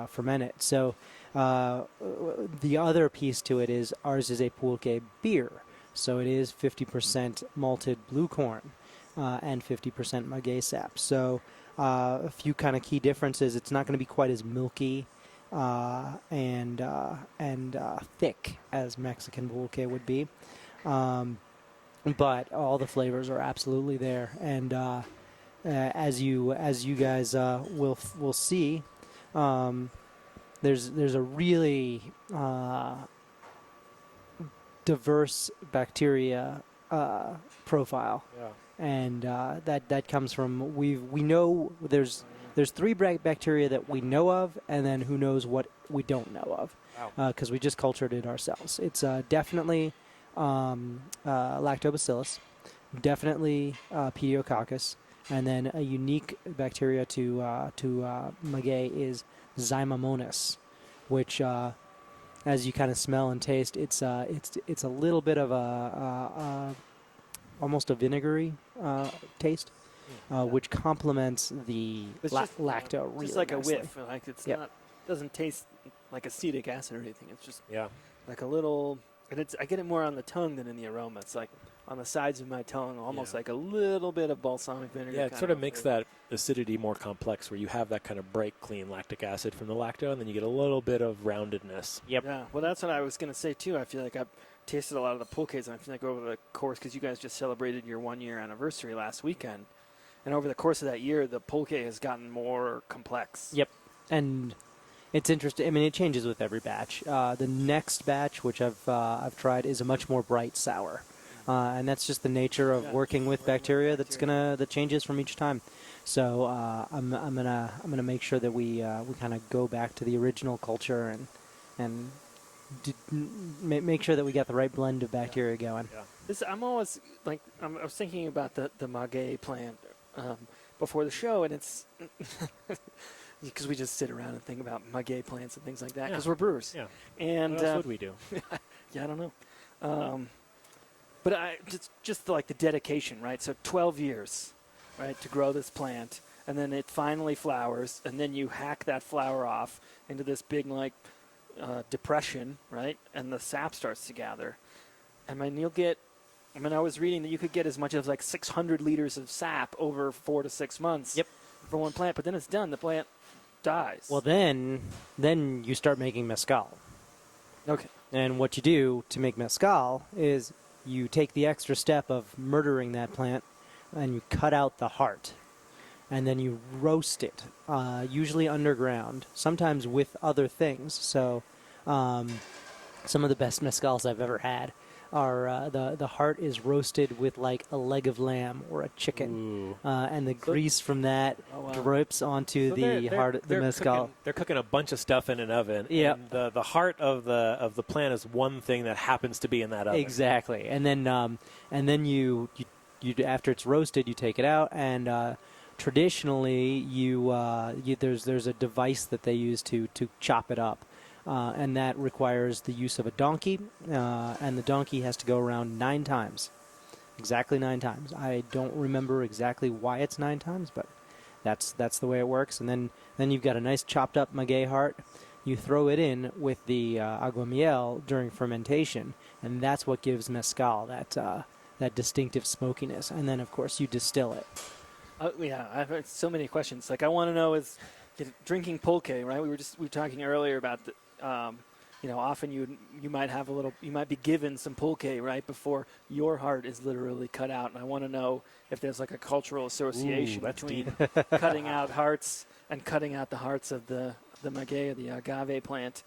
Speaker 4: ferment it. So the other piece to it is ours is a pulque beer. So it is 50% malted blue corn and 50% maguey sap. So a few kind of key differences. It's not going to be quite as milky and thick as Mexican pulque would be, but all the flavors are absolutely there. And as you guys will see, there's a really diverse bacteria profile.
Speaker 3: Yeah.
Speaker 4: And that comes from we know there's 3 bacteria that we know of, and then who knows what we don't know of, because we just cultured it ourselves. It's definitely lactobacillus, definitely pediococcus, and then a unique bacteria to maguey is Zymomonas, which as you kind of smell and taste, it's a little bit of a almost a vinegary taste, which complements the lacto really
Speaker 2: Just like
Speaker 4: nicely.
Speaker 2: a whiff. Like it's not doesn't taste like acetic acid or anything. It's just
Speaker 3: Yeah.
Speaker 2: like a little. And I get it more on the tongue than in the aroma. It's like on the sides of my tongue, almost like a little bit of balsamic vinegar.
Speaker 3: Yeah, it sort of makes that acidity more complex, where you have that kind of bright, clean lactic acid from the lacto, and then you get a little bit of roundedness.
Speaker 4: Yep.
Speaker 2: Yeah, well, that's what I was going to say, too. I feel like I've tasted a lot of the pulques, and I feel like over the course, because you guys just celebrated your 1-year anniversary last weekend, and over the course of that year, the pulque has gotten more complex.
Speaker 4: Yep. And it's interesting. I mean, it changes with every batch. The next batch, which I've tried, is a much more bright sour, and that's just the nature of working with bacteria. That changes from each time. So I'm gonna make sure that we kind of go back to the original culture and make sure that we got the right blend of bacteria going.
Speaker 2: Yeah. I'm always like I was thinking about the maguey plant before the show, and it's. Because we just sit around and think about maguey plants and things like that. Because we're brewers.
Speaker 3: Yeah.
Speaker 2: And
Speaker 3: what else would we do?
Speaker 2: Yeah, I don't know. But just like the dedication, right? So 12 years, right, to grow this plant, and then it finally flowers, and then you hack that flower off into this big depression, right? And the sap starts to gather. I mean, I was reading that you could get as much as like 600 liters of sap over 4 to 6 months.
Speaker 4: Yep.
Speaker 2: For one plant, but then it's done. The plant dies.
Speaker 4: Well, then you start making mezcal.
Speaker 2: Okay.
Speaker 4: And what you do to make mezcal is you take the extra step of murdering that plant, and you cut out the heart, and then you roast it, usually underground, sometimes with other things. So some of the best mezcals I've ever had are the heart is roasted with like a leg of lamb or a chicken, and the grease from that drips onto the mezcal.
Speaker 3: They're cooking a bunch of stuff in an oven.
Speaker 4: Yeah,
Speaker 3: the heart of the plant is one thing that happens to be in that oven.
Speaker 4: Exactly, and then you after it's roasted, you take it out, and traditionally there's a device that they use to chop it up. And that requires the use of a donkey, and the donkey has to go around 9 times, exactly 9 times. I don't remember exactly why it's 9 times, but that's the way it works. And then you've got a nice chopped up maguey heart. You throw it in with the aguamiel during fermentation, and that's what gives mezcal that distinctive smokiness. And then, of course, you distill it.
Speaker 2: Yeah, I've heard so many questions. Like, I want to know is drinking pulque, right? We were talking earlier about the. Often you might be given some pulque right before your heart is literally cut out, and I want to know if there's like a cultural association between cutting out hearts and cutting out the hearts of the maguey or the agave plant.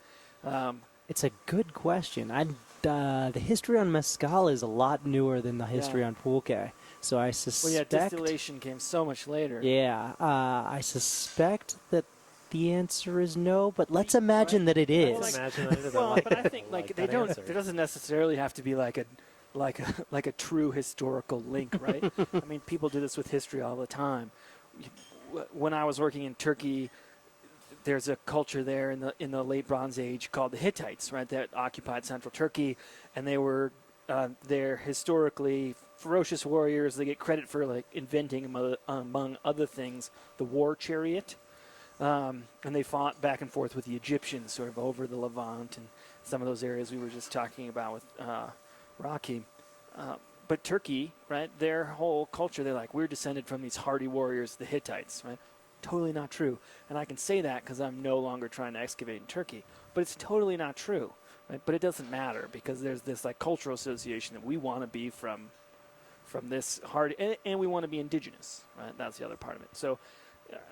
Speaker 4: It's a good question. The history on mezcal is a lot newer than the history on pulque, so I suspect.
Speaker 2: Well, distillation came so much later.
Speaker 4: Yeah, I suspect that the answer is no, but let's imagine that it is.
Speaker 2: But I think they don't. There doesn't necessarily have to be like a true historical link, right? I mean, people do this with history all the time. When I was working in Turkey, there's a culture there in the late Bronze Age called the Hittites, right? That occupied central Turkey, and they were they're historically ferocious warriors. They get credit for like inventing, among other things, the war chariot. And they fought back and forth with the Egyptians sort of over the Levant and some of those areas we were just talking about with Rocky. But Turkey, right, their whole culture, they're like, we're descended from these hardy warriors, the Hittites, right? Totally not true. And I can say that because I'm no longer trying to excavate in Turkey. But it's totally not true, right? But it doesn't matter because there's this like cultural association that we want to be from this hardy, and we want to be indigenous, right? That's the other part of it. So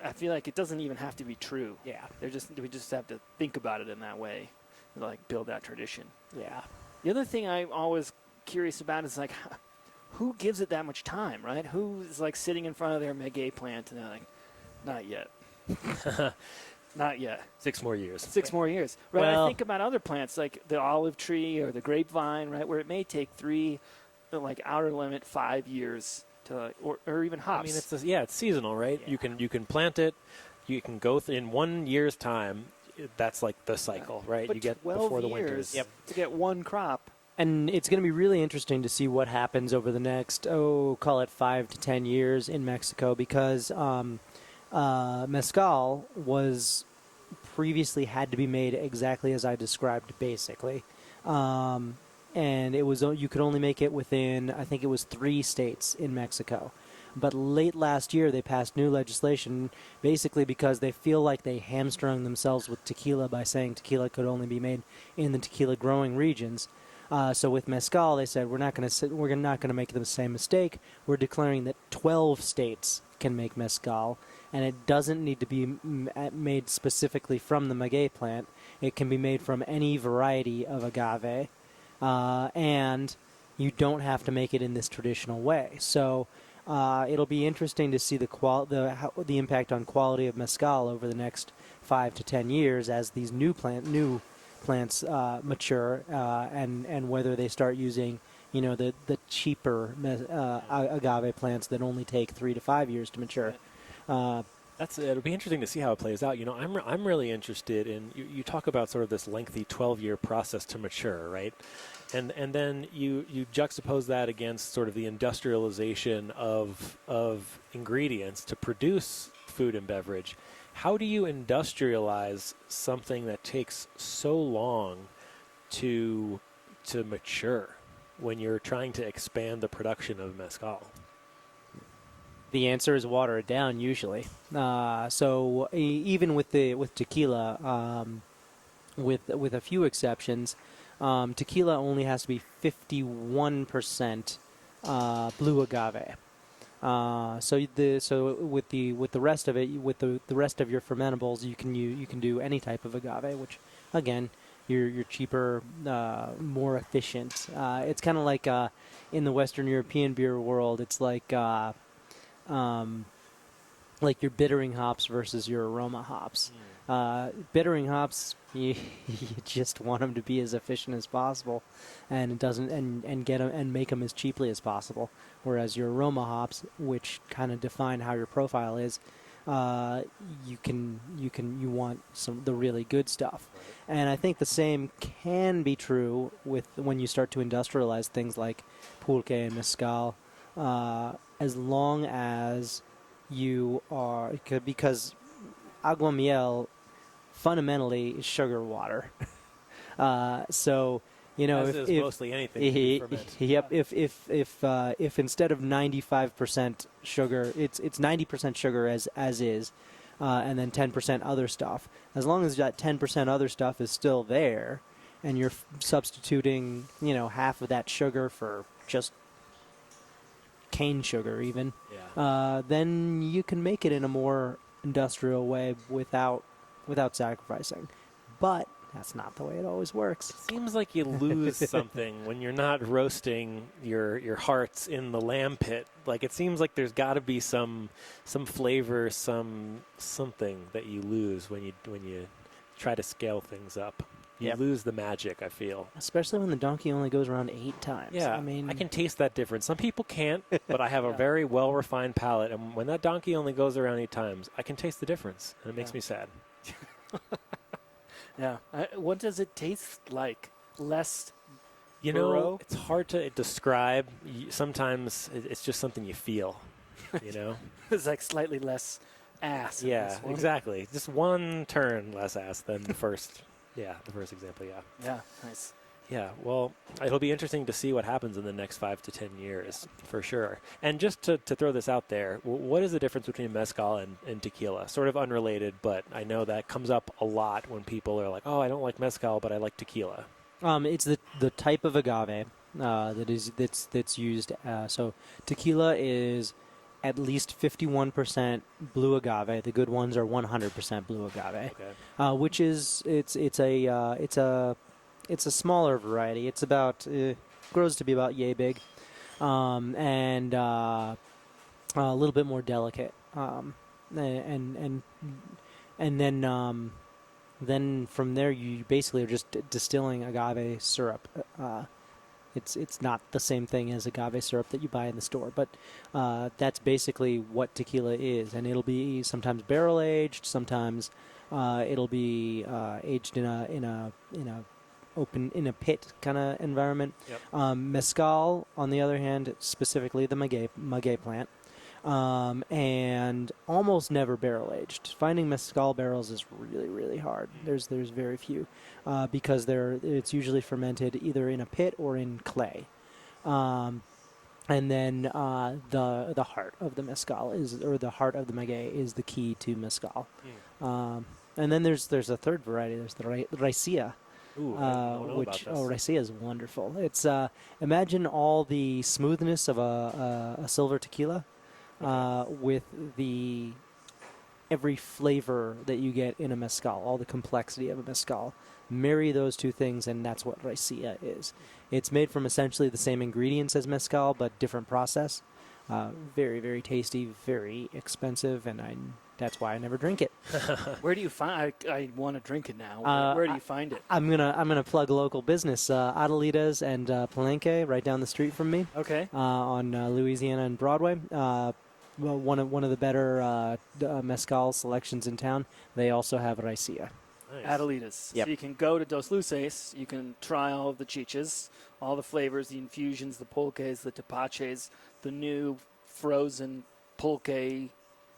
Speaker 2: I feel like it doesn't even have to be true.
Speaker 4: Yeah.
Speaker 2: We just have to think about it in that way, like build that tradition.
Speaker 4: Yeah.
Speaker 2: The other thing I'm always curious about is like, who gives it that much time, right? Who's like sitting in front of their maguey plant and they're like, not yet. Not yet.
Speaker 3: 6 more years.
Speaker 2: 6 more years. Right.
Speaker 4: Well,
Speaker 2: I think about other plants like the olive tree or the grapevine, right, where it may take 3, like outer limit 5 years. Or even hops.
Speaker 3: I mean, it's seasonal, right?
Speaker 4: Yeah.
Speaker 3: You can plant it. You can go in 1 year's time. That's like the cycle, right?
Speaker 2: But
Speaker 3: you get
Speaker 2: 12
Speaker 3: before the
Speaker 2: years
Speaker 3: winters.
Speaker 2: to get one crop.
Speaker 4: And it's going to be really interesting to see what happens over the next, call it 5 to 10 years in Mexico, because mezcal was previously had to be made exactly as I described, basically. and you could only make it within, I think it was 3 states in Mexico. But late last year, they passed new legislation, basically because they feel like they hamstrung themselves with tequila by saying tequila could only be made in the tequila growing regions. So with mezcal, they said we're not going to make the same mistake. We're declaring that 12 states can make mezcal, and it doesn't need to be made specifically from the maguey plant. It can be made from any variety of agave, and you don't have to make it in this traditional way. So it'll be interesting to see the impact on quality of mezcal over the next 5 to 10 years as these new plants mature, and whether they start using, the cheaper agave plants that only take 3 to 5 years to mature.
Speaker 3: It'll be interesting to see how it plays out. I'm really interested in, you talk about sort of this lengthy 12-year process to mature, right? And then you juxtapose that against sort of the industrialization of ingredients to produce food and beverage. How do you industrialize something that takes so long to mature when you're trying to expand the production of mezcal?
Speaker 4: The answer is water it down usually. So even with tequila, with a few exceptions, tequila only has to be 51% blue agave. So with the rest of it, with the rest of your fermentables, you can do any type of agave, which again, you're cheaper, more efficient. It's kind of like in the Western European beer world, it's like your bittering hops versus your aroma hops. Bittering hops, you just want them to be as efficient as possible, and make them as cheaply as possible. Whereas your aroma hops, which kind of define how your profile is, you want the really good stuff. Right. And I think the same can be true with when you start to industrialize things like pulque and mezcal, as long as you are, because aguamiel fundamentally is sugar water. So
Speaker 3: as is mostly anything.
Speaker 4: Yep. If instead of 95% sugar, it's 90% sugar as is, and then 10% other stuff. As long as that 10% other stuff is still there, and you're substituting half of that sugar for just cane sugar even, then you can make it in a more industrial way without sacrificing. But that's not the way it always works.
Speaker 3: It seems like you lose something when you're not roasting your hearts in the lamb pit. Like, it seems like there's got to be some flavor, something that you lose when you try to scale things up. You lose the magic, I feel.
Speaker 4: Especially when the donkey only goes around 8 times.
Speaker 3: Yeah, I can taste that difference. Some people can't, but I have a very well-refined palate, and when that donkey only goes around 8 times, I can taste the difference, and it makes me sad.
Speaker 2: Yeah. What does it taste like? Less
Speaker 3: burrow? It's hard to describe. Sometimes it's just something you feel,
Speaker 2: It's like slightly less ass.
Speaker 3: Yeah, exactly. Just one turn less ass than the first. Yeah, the first example,
Speaker 2: Yeah, nice.
Speaker 3: Yeah, well, it'll be interesting to see what happens in the next 5 to 10 years, for sure. And just to throw this out there, what is the difference between mezcal and tequila? Sort of unrelated, but I know that comes up a lot when people are like, oh, I don't like mezcal, but I like tequila.
Speaker 4: It's the type of agave that's used. So tequila is at least 51% blue agave. The good ones are 100% blue agave, which is it's a smaller variety. It's about grows to be about yay big, and a little bit more delicate. And then from there you basically are just distilling agave syrup. It's not the same thing as agave syrup that you buy in the store, but that's basically what tequila is, and it'll be sometimes barrel aged, sometimes it'll be aged in a pit kind of environment.
Speaker 3: Yep.
Speaker 4: Mezcal, on the other hand, specifically the maguey plant, and almost never barrel aged. Finding mezcal barrels is really, really hard. There's very few because it's usually fermented either in a pit or in clay. And then the heart of the mezcal the heart of the maguey is the key to mezcal. And then there's a third variety. There's the raicilla.
Speaker 3: Ooh, I don't know about this.
Speaker 4: Raicilla is wonderful. It's imagine all the smoothness of a silver tequila with every flavor that you get in a mezcal, all the complexity of a mezcal. Marry those two things, and that's what raicilla is. It's made from essentially the same ingredients as mezcal, but different process. Very, very tasty, very expensive, and that's why I never drink it.
Speaker 2: Where do you find? I want to drink it now. Where do you find it?
Speaker 4: I'm gonna plug a local business, Adelitas and Palenque, right down the street from me.
Speaker 2: Okay.
Speaker 4: On Louisiana and Broadway. Well, one of the better mezcal selections in town. They also have raicilla.
Speaker 2: Nice. Adelitas.
Speaker 4: Yep.
Speaker 2: So you can go to Dos Luces. You can try all of the chichas, all the flavors, the infusions, the pulques, the tepaches, the new frozen pulque.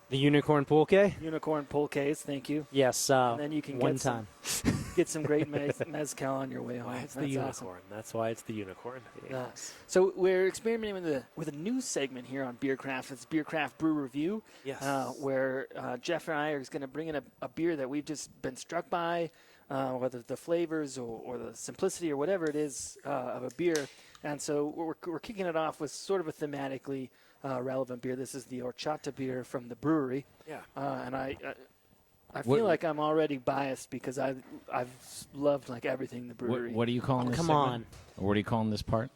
Speaker 4: The unicorn pulque?
Speaker 2: Unicorn pulques, thank you.
Speaker 4: Yes,
Speaker 2: and then you can
Speaker 4: one time.
Speaker 2: Get some great mezcal on your way home.
Speaker 3: Why it's the unicorn.
Speaker 2: Awesome.
Speaker 3: That's why it's the unicorn.
Speaker 2: Yes. So we're experimenting with a new segment here on Beercraft. It's Beercraft Brew Review.
Speaker 3: Yes.
Speaker 2: Where Jeff and I are going to bring in a beer that we've just been struck by, whether the flavors or the simplicity or whatever it is of a beer. And so we're kicking it off with sort of a thematically relevant beer. This is the horchata beer from the brewery.
Speaker 3: Yeah.
Speaker 2: And I feel like I'm already biased because I've loved like everything the brewery.
Speaker 7: What are you calling this?
Speaker 4: Come
Speaker 7: segment?
Speaker 4: on.
Speaker 7: Or what are you calling this part?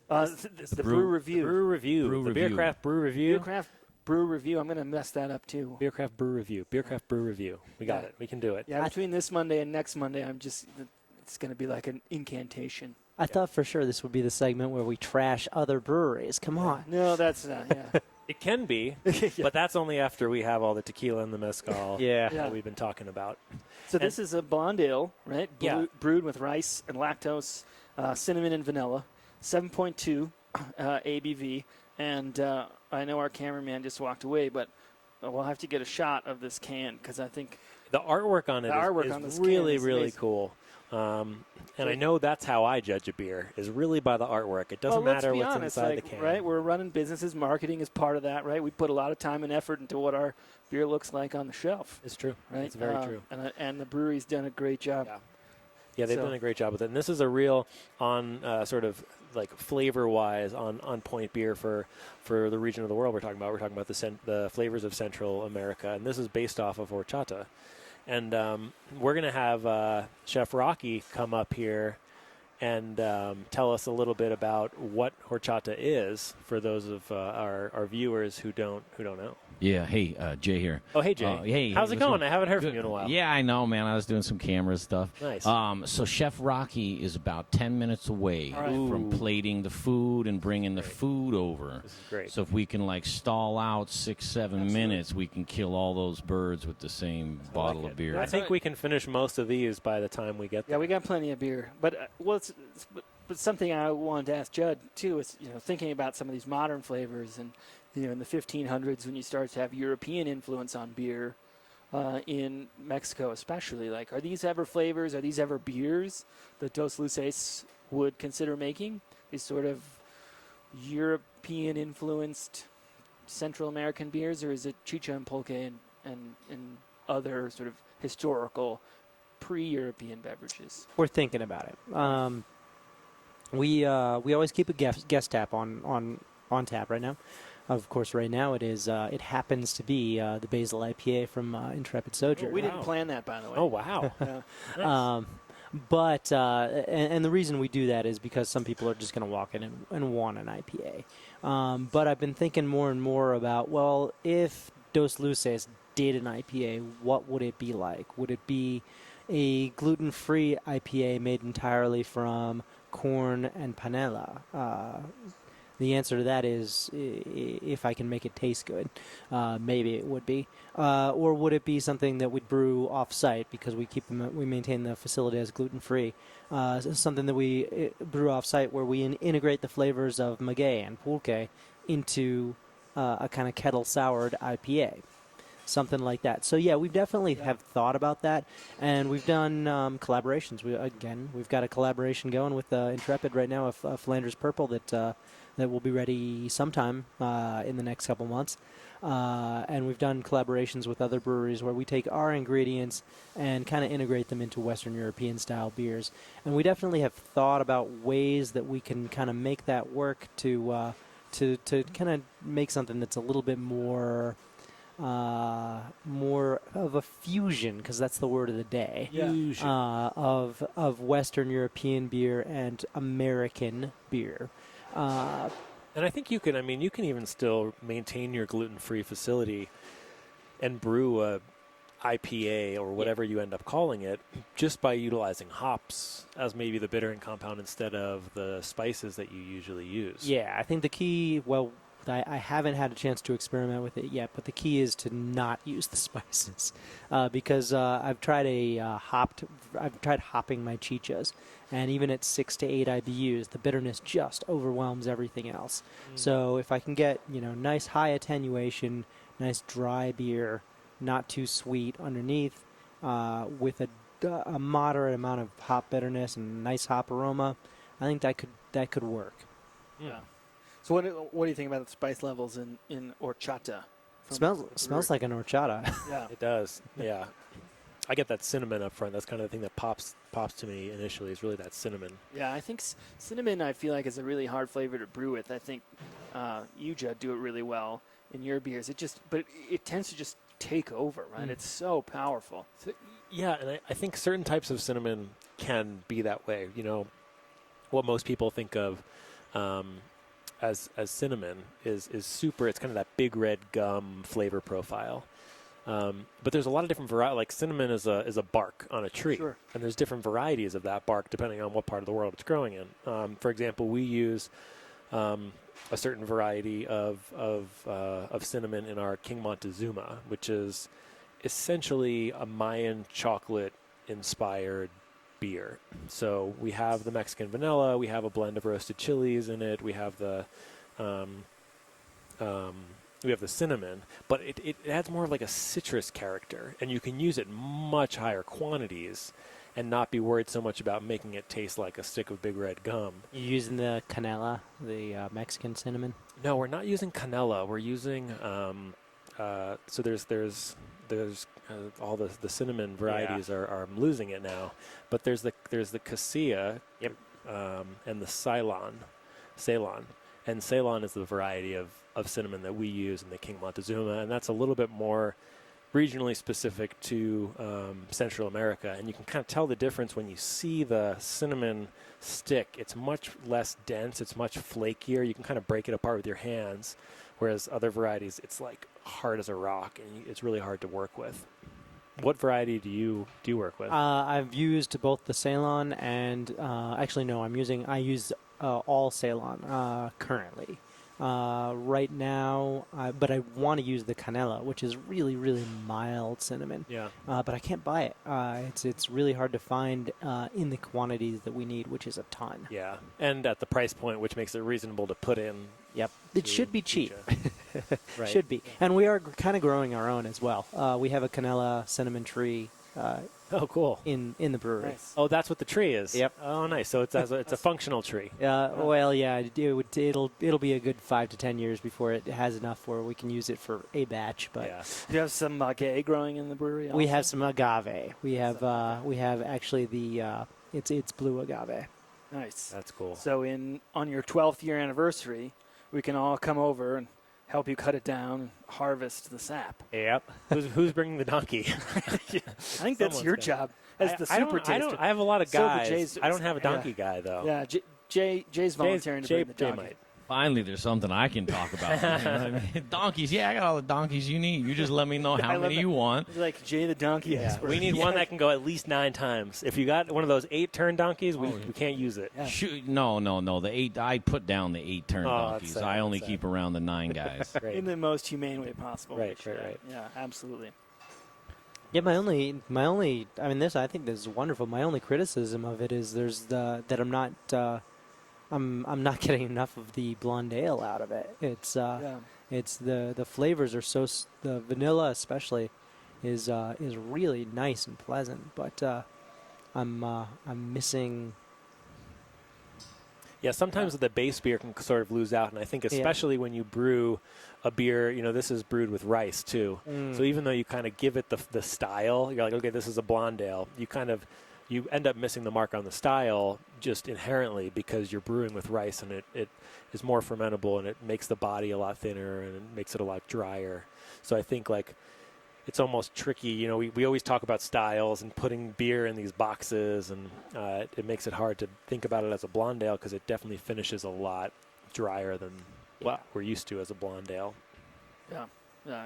Speaker 2: The brew review.
Speaker 3: Brew review.
Speaker 7: Brew
Speaker 3: the
Speaker 7: review.
Speaker 3: Beercraft Brew Review.
Speaker 2: Beercraft Brew Review. I'm going to mess that up too.
Speaker 3: Beercraft Brew Review. Beercraft Brew Review. We got it. We can do it.
Speaker 2: Yeah, between this Monday and next Monday, it's going to be like an incantation.
Speaker 4: I thought for sure this would be the segment where we trash other breweries. Come on.
Speaker 2: No, that's not. Yeah.
Speaker 3: It can be, but that's only after we have all the tequila and the mezcal that we've been talking about.
Speaker 2: So this is a blonde ale, right?
Speaker 3: Yeah.
Speaker 2: Brewed with rice and lactose, cinnamon and vanilla, 7.2 ABV. And I know our cameraman just walked away, but we'll have to get a shot of this can because I think
Speaker 3: the artwork on it is really, really cool. And I know that's how I judge a beer, is really by the artwork. It doesn't matter what's inside the can.
Speaker 2: Right? We're running businesses. Marketing is part of that, right? We put a lot of time and effort into what our beer looks like on the shelf.
Speaker 3: It's true.
Speaker 2: Right?
Speaker 3: It's very true.
Speaker 2: And the brewery's done a great job.
Speaker 3: Yeah, they've done a great job with it. And this is a real sort of like flavor-wise on point beer for the region of the world we're talking about. We're talking about the flavors of Central America, and this is based off of horchata. And we're going to have Chef Rocky come up here and tell us a little bit about what horchata is for those of our viewers who don't know.
Speaker 7: Yeah, hey, Jay here.
Speaker 3: Oh, hey, Jay.
Speaker 7: Hey,
Speaker 3: how's it going? I haven't heard from you in a while.
Speaker 7: Yeah, I know, man. I was doing some camera stuff.
Speaker 3: Nice.
Speaker 7: So Chef Rocky is about 10 minutes away from plating the food and bringing the food over.
Speaker 3: This is great.
Speaker 7: So if we can, stall out 6-7 minutes, we can kill all those birds with the same bottle of beer.
Speaker 3: I think we can finish most of these by the time we get there.
Speaker 2: Yeah, we got plenty of beer. But but something I wanted to ask Judd, too, is thinking about some of these modern flavors and in the 1500s when you start to have European influence on beer in Mexico especially. Like, are these ever flavors, are these ever beers that Dos Luces would consider making? These sort of European-influenced Central American beers, or is it chicha and pulque and other sort of historical pre-European beverages?
Speaker 4: We're thinking about it. We always keep a guest tap on tap right now. Of course, right now it happens to be the Basil IPA from Intrepid Sojourn.
Speaker 2: We didn't plan that, by the way.
Speaker 3: Oh, wow.
Speaker 2: Nice.
Speaker 4: But and the reason we do that is because some people are just going to walk in and want an IPA. But I've been thinking more and more about, well, if Dos Luces did an IPA, what would it be like? Would it be a gluten-free IPA made entirely from corn and panela? The answer to that is, if I can make it taste good, maybe it would be. Or would it be something that we'd brew off-site because we maintain the facility as gluten-free? Something that we brew off-site where we integrate the flavors of maguey and pulque into a kind of kettle soured IPA. Something like that. So yeah, we definitely have thought about that, and we've done collaborations. We've got a collaboration going with Intrepid right now, a Flanders Purple that will be ready sometime in the next couple months. And we've done collaborations with other breweries where we take our ingredients and kind of integrate them into Western European style beers. And we definitely have thought about ways that we can kind of make that work to kind of make something that's a little bit more of a fusion, because that's the word of the day.
Speaker 3: Fusion.
Speaker 4: Of Western European beer and American beer.
Speaker 3: And I think you can even still maintain your gluten-free facility and brew a IPA or whatever you end up calling it just by utilizing hops as maybe the bittering compound instead of the spices that you usually use.
Speaker 4: Yeah, I think the key, I haven't had a chance to experiment with it yet, but the key is to not use the spices because I've tried hopping my chichas, and even at 6 to 8 IBUs, the bitterness just overwhelms everything else. So if I can get nice high attenuation, nice dry beer, not too sweet underneath, with a moderate amount of hop bitterness and nice hop aroma, I think that could work.
Speaker 2: Yeah. So what do you think about the spice levels in horchata?
Speaker 4: Smells like an horchata.
Speaker 2: Yeah,
Speaker 3: It does. Yeah. I get that cinnamon up front. That's kind of the thing that pops to me initially, is really that cinnamon.
Speaker 2: yeah. I think cinnamon, I feel like, is a really hard flavor to brew with. I think you, Judd, do it really well in your beers. But it tends to just take over, right? It's so powerful.
Speaker 3: So, yeah, and I think certain types of cinnamon can be that way. What most people think of as cinnamon is super. It's kind of that big red gum flavor profile. But there's a lot of different varieties. Like cinnamon is a bark on a tree,
Speaker 2: Sure.
Speaker 3: and there's different varieties of that bark depending on what part of the world it's growing in. For example, we use a certain variety of cinnamon in our King Montezuma, which is essentially a Mayan chocolate inspired beer. So we have the Mexican vanilla, we have a blend of roasted chilies in it, we have the cinnamon, but it adds more of like a citrus character, and you can use it in much higher quantities and not be worried so much about making it taste like a stick of big red gum.
Speaker 4: You using the canela, the Mexican cinnamon?
Speaker 3: No, we're not using canela. We're using so there's all the cinnamon varieties are I'm losing it now, but there's the cassia, and the Ceylon, and Ceylon is the variety of cinnamon that we use in the King Montezuma, and that's a little bit more regionally specific to Central America, and you can kind of tell the difference when you see the cinnamon stick. It's much less dense, it's much flakier. You can kind of break it apart with your hands, whereas other varieties, it's like hard as a rock, and it's really hard to work with. What variety do you work with?
Speaker 4: I've used both the Ceylon and actually no, I use all Ceylon currently. Right now, but I want to use the canela, which is really, really mild cinnamon.
Speaker 3: Yeah.
Speaker 4: But I can't buy it. It's really hard to find in the quantities that we need, which is a ton.
Speaker 3: Yeah, and at the price point, which makes it reasonable to put in.
Speaker 4: Yep. It should be cheap.
Speaker 3: Right.
Speaker 4: Should be. And we are kind of growing our own as well. We have a canela cinnamon tree.
Speaker 3: Oh, cool.
Speaker 4: In the brewery.
Speaker 2: Nice.
Speaker 3: Oh, that's what the tree is.
Speaker 4: Yep.
Speaker 3: Oh, nice. So it's a functional tree.
Speaker 4: Well, yeah, it'll be a good 5 to 10 years before it has enough where we can use it for a batch. But
Speaker 3: Yeah.
Speaker 2: Do you have some maguey growing in the brewery?
Speaker 4: we
Speaker 2: also?
Speaker 4: have some agave. We have actually the it's blue agave.
Speaker 2: Nice.
Speaker 3: That's cool.
Speaker 2: So on your 12th year anniversary, we can all come over and help you cut it down and harvest the sap.
Speaker 3: Yep. Who's bringing the donkey?
Speaker 2: I think that's your
Speaker 3: Someone's
Speaker 2: job as the super taster.
Speaker 3: I have a lot of
Speaker 2: So the
Speaker 3: guys.
Speaker 2: Jay's-
Speaker 3: I don't have a donkey guy though.
Speaker 2: Yeah, Jay's volunteering to bring the
Speaker 3: Jay
Speaker 2: donkey.
Speaker 3: might.
Speaker 7: Finally, there's something I can talk about. You know what I mean? Donkeys, yeah, I got all the donkeys you need. You just let me know
Speaker 2: I
Speaker 7: how
Speaker 2: love
Speaker 7: many
Speaker 2: that.
Speaker 7: you want.
Speaker 2: It's like Jay the donkey expert.
Speaker 3: We need one that can go at least 9 times. If you got one of those 8-turn donkeys, we can't use it.
Speaker 2: Yeah.
Speaker 7: Shoot, no. The 8. I put down the 8-turn
Speaker 3: Oh, that's
Speaker 7: donkeys.
Speaker 3: sad,
Speaker 7: I only
Speaker 3: that's
Speaker 7: keep around the 9 guys.
Speaker 3: Right.
Speaker 2: in the most humane way possible.
Speaker 3: Right,
Speaker 2: for sure.
Speaker 3: right.
Speaker 2: Yeah, absolutely.
Speaker 4: Yeah, my only. I think this is wonderful. My only criticism of it is that I'm not I'm not getting enough of the blonde ale out of it. It's the flavors are the vanilla especially is really nice and pleasant, but I'm missing.
Speaker 3: Yeah, sometimes the base beer can sort of lose out, and I think especially when you brew a beer, this is brewed with rice too. So even though you kind of give it the style, you're like, okay, this is a blonde ale, you end up missing the mark on the style just inherently because you're brewing with rice, and it is more fermentable, and it makes the body a lot thinner, and it makes it a lot drier. So I think it's almost tricky. We always talk about styles and putting beer in these boxes, and it makes it hard to think about it as a blonde ale because it definitely finishes a lot drier than what we're used to as a blonde ale.
Speaker 2: Yeah,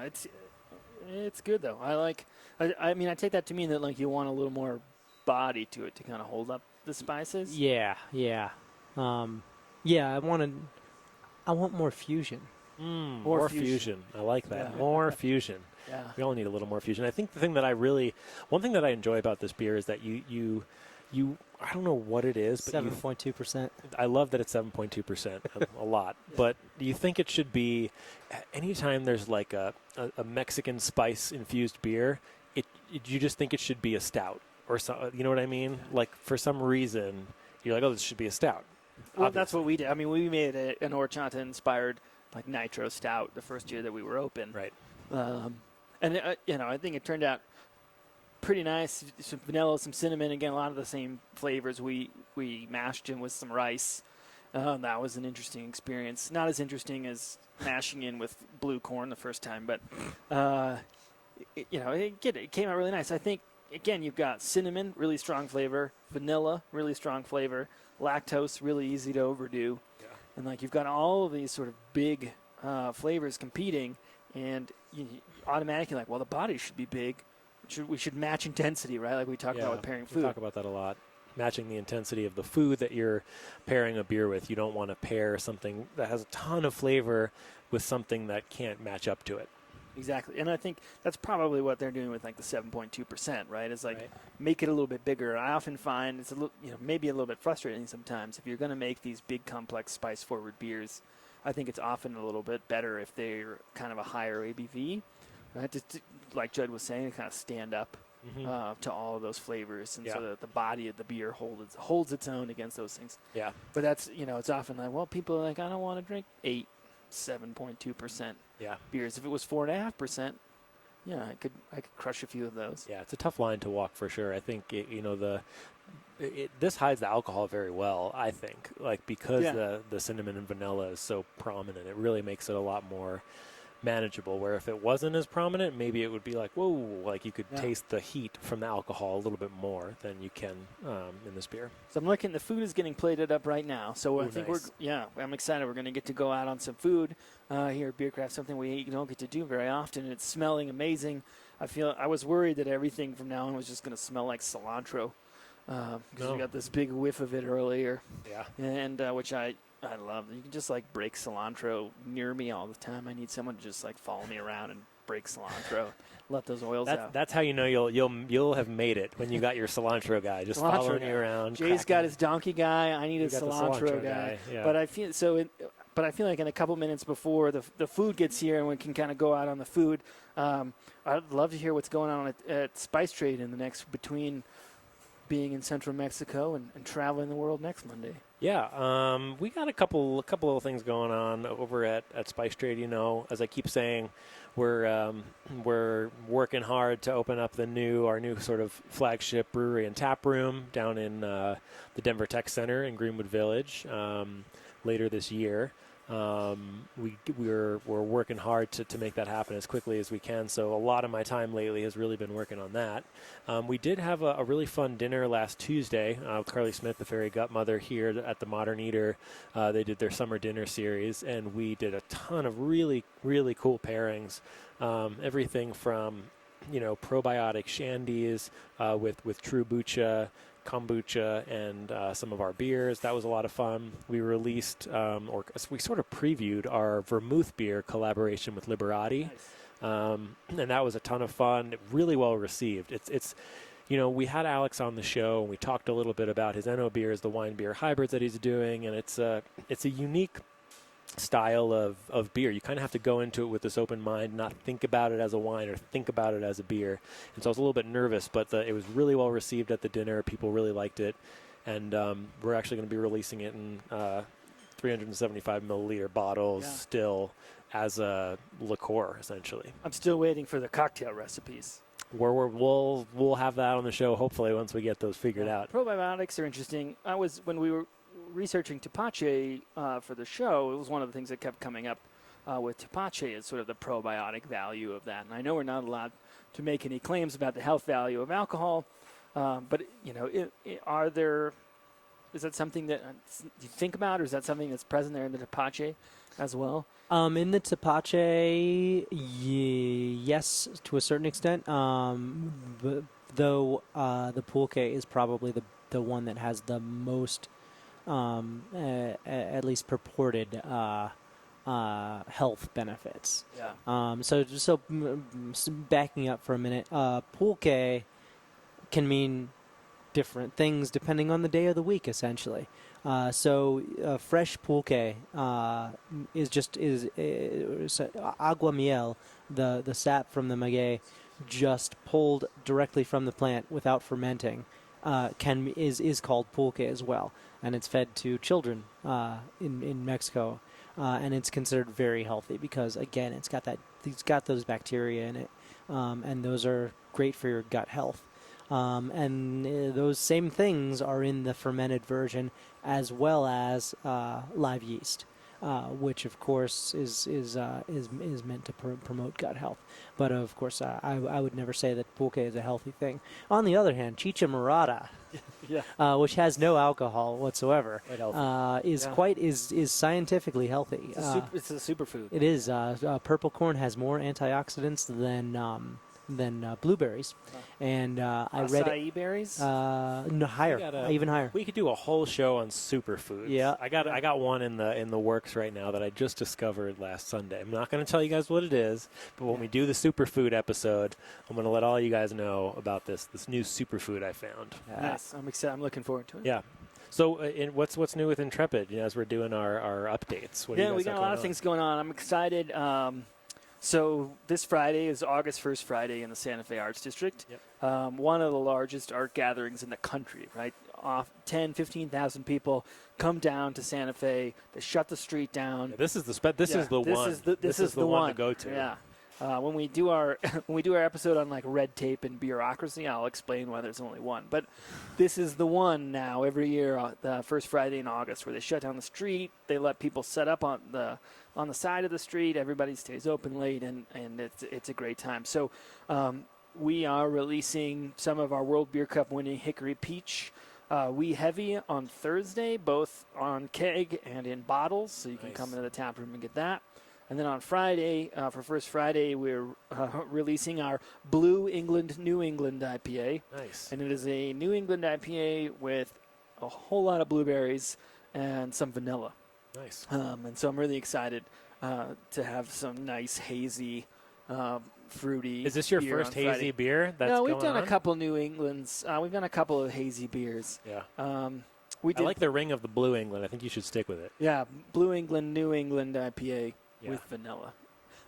Speaker 2: it's good though. I mean, I take that to mean that you want a little more body to it to kind of hold up the spices.
Speaker 4: Yeah. I want more fusion.
Speaker 3: More fusion. I like that.
Speaker 2: Yeah.
Speaker 3: More fusion.
Speaker 2: Yeah.
Speaker 3: We all need a little more fusion. I think one thing that I enjoy about this beer is that you I don't know what it is, but
Speaker 4: 7.2%.
Speaker 3: I love that it's 7.2%, a lot. But do you think it should be, anytime there's a Mexican spice infused beer, you just think it should be a stout or so, you know what I mean? For some reason, you're like, oh, this should be a stout.
Speaker 2: Well, that's what we did. I mean, we made an horchata inspired nitro stout the first year that we were open.
Speaker 3: Right.
Speaker 2: And I think it turned out pretty nice. Some vanilla, some cinnamon. Again, a lot of the same flavors. We mashed in with some rice. That was an interesting experience. Not as interesting as mashing in with blue corn the first time, but it came out really nice. I think again, you've got cinnamon, really strong flavor, vanilla, really strong flavor, lactose, really easy to overdo, and you've got all of these sort of big flavors competing, and you automatically well, the body should be big. We should match intensity, right? Like we talk about with pairing food.
Speaker 3: We talk about that a lot. Matching the intensity of the food that you're pairing a beer with. You don't want to pair something that has a ton of flavor with something that can't match up to it.
Speaker 2: Exactly. And I think that's probably what they're doing with the 7.2%, right? Is make it a little bit bigger. I often find it's a little, maybe a little bit frustrating sometimes if you're going to make these big, complex, spice-forward beers. I think it's often a little bit better if they're kind of a higher ABV, right? Just like Judd was saying, to kind of stand up to all of those flavors, and so that the body of the beer holds its own against those things.
Speaker 3: Yeah.
Speaker 2: But that's it's often people are I don't want to drink 7.2% beers. If it was 4.5%, I could crush a few of those.
Speaker 3: Yeah, it's a tough line to walk for sure. I think this hides the alcohol very well. I think because the cinnamon and vanilla is so prominent, it really makes it a lot more manageable. Where if it wasn't as prominent, maybe it would be whoa, you could taste the heat from the alcohol a little bit more than you can in this beer.
Speaker 2: So I'm looking. The food is getting plated up right now. So I think
Speaker 3: nice.
Speaker 2: I'm excited. We're going to get to go out on some food here at Beercraft. Something we don't get to do very often. It's smelling amazing. I was worried that everything from now on was just going to smell like cilantro because we got this big whiff of it earlier.
Speaker 3: Yeah,
Speaker 2: and which I love. You can just break cilantro near me all the time. I need someone to just follow me around and break cilantro, let those oils out.
Speaker 3: That's how you know you'll have made it when you got your cilantro guy just following you around.
Speaker 2: Jay's got his donkey guy. I need a cilantro guy.
Speaker 3: Yeah.
Speaker 2: But I feel like in a couple minutes before the food gets here and we can kind of go out on the food, I'd love to hear what's going on at Spice Trade in the next between being in central Mexico and traveling the world next Monday.
Speaker 3: Yeah, we got a couple of things going on over at Spice Trade. As I keep saying, we're working hard to open up our new sort of flagship brewery and tap room down in the Denver Tech Center in Greenwood Village later this year. We're working hard to make that happen as quickly as we can. So a lot of my time lately has really been working on that. We did have a really fun dinner last Tuesday with Carly Smith, the fairy godmother here at the Modern Eater. They did their summer dinner series, and we did a ton of really, really cool pairings. Everything from, probiotic shandies with true bucha, kombucha, and some of our beers. That was a lot of fun. We released, we sort of previewed our vermouth beer collaboration with Liberati.
Speaker 2: Nice.
Speaker 3: And that was a ton of fun, really well received. we had Alex on the show, and we talked a little bit about his Enno beers, the wine beer hybrids that he's doing, and it's a unique style of beer. You kind of have to go into it with this open mind, not think about it as a wine or think about it as a beer. And so I was a little bit nervous, but it was really well received at the dinner. People really liked it. And we're actually going to be releasing it in 375 milliliter bottles still as a liqueur, essentially.
Speaker 2: I'm still waiting for the cocktail recipes.
Speaker 3: We'll have that on the show, hopefully, once we get those figured out.
Speaker 2: Probiotics are interesting. When we were researching Tepache for the show, it was one of the things that kept coming up with Tepache is sort of the probiotic value of that. And I know we're not allowed to make any claims about the health value of alcohol, but is that something that you think about, or is that something that's present there in the Tepache as well?
Speaker 4: In the Tepache, yes, to a certain extent. Though the pulque is probably the one that has the most, at least purported, health benefits.
Speaker 2: Yeah.
Speaker 4: So backing up for a minute, pulque can mean different things depending on the day of the week, essentially. Fresh pulque is agua miel, the sap from the maguey, just pulled directly from the plant without fermenting, is called pulque as well, and it's fed to children in Mexico, and it's considered very healthy because again it's got those bacteria in it, and those are great for your gut health. And those same things are in the fermented version, as well as live yeast, which of course is meant to promote gut health. But of course, I would never say that pulque is a healthy thing. On the other hand, chicha morada, which has no alcohol whatsoever, is scientifically healthy.
Speaker 2: It's a superfood.
Speaker 4: It is. Purple corn has more antioxidants than blueberries, and I read
Speaker 2: acai berries.
Speaker 4: No, higher, even higher.
Speaker 3: We could do a whole show on superfoods.
Speaker 4: Yeah,
Speaker 3: I got one in the works right now that I just discovered last Sunday. I'm not going to tell you guys what it is, but when we do the superfood episode, I'm going to let all you guys know about this new superfood I found.
Speaker 2: Nice. I'm excited. I'm looking forward to it.
Speaker 3: Yeah. So, what's new with Intrepid? As we're doing our updates. What do you guys
Speaker 2: we got a lot of things going on. I'm excited. So this Friday is August 1st Friday in the Santa Fe Arts District.
Speaker 3: Yep.
Speaker 2: One of the largest art gatherings in the country, right? 15,000 people come down to Santa Fe. They shut the street down.
Speaker 3: Yeah, this is the one to go to.
Speaker 2: Yeah. When we do our episode on like red tape and bureaucracy, I'll explain why there's only one. But this is the one now every year, the first Friday in August, where they shut down the street. They let people set up on the side of the street. Everybody stays open late, and it's a great time. So we are releasing some of our World Beer Cup winning Hickory Peach Wee Heavy on Thursday, both on keg and in bottles. So you can come into the tap room and get that. And then on Friday, for First Friday, we're releasing our Blue England New England IPA.
Speaker 3: Nice.
Speaker 2: And it is a New England IPA with a whole lot of blueberries and some vanilla.
Speaker 3: Nice.
Speaker 2: And so I'm really excited to have some nice hazy, fruity.
Speaker 3: Is this your
Speaker 2: beer
Speaker 3: first
Speaker 2: on
Speaker 3: hazy
Speaker 2: Friday.
Speaker 3: beer?
Speaker 2: No, we've done a couple New Englands. We've done a couple of hazy beers.
Speaker 3: Yeah.
Speaker 2: I
Speaker 3: like the ring of the Blue England. I think you should stick with it.
Speaker 2: Yeah, Blue England, New England IPA with vanilla.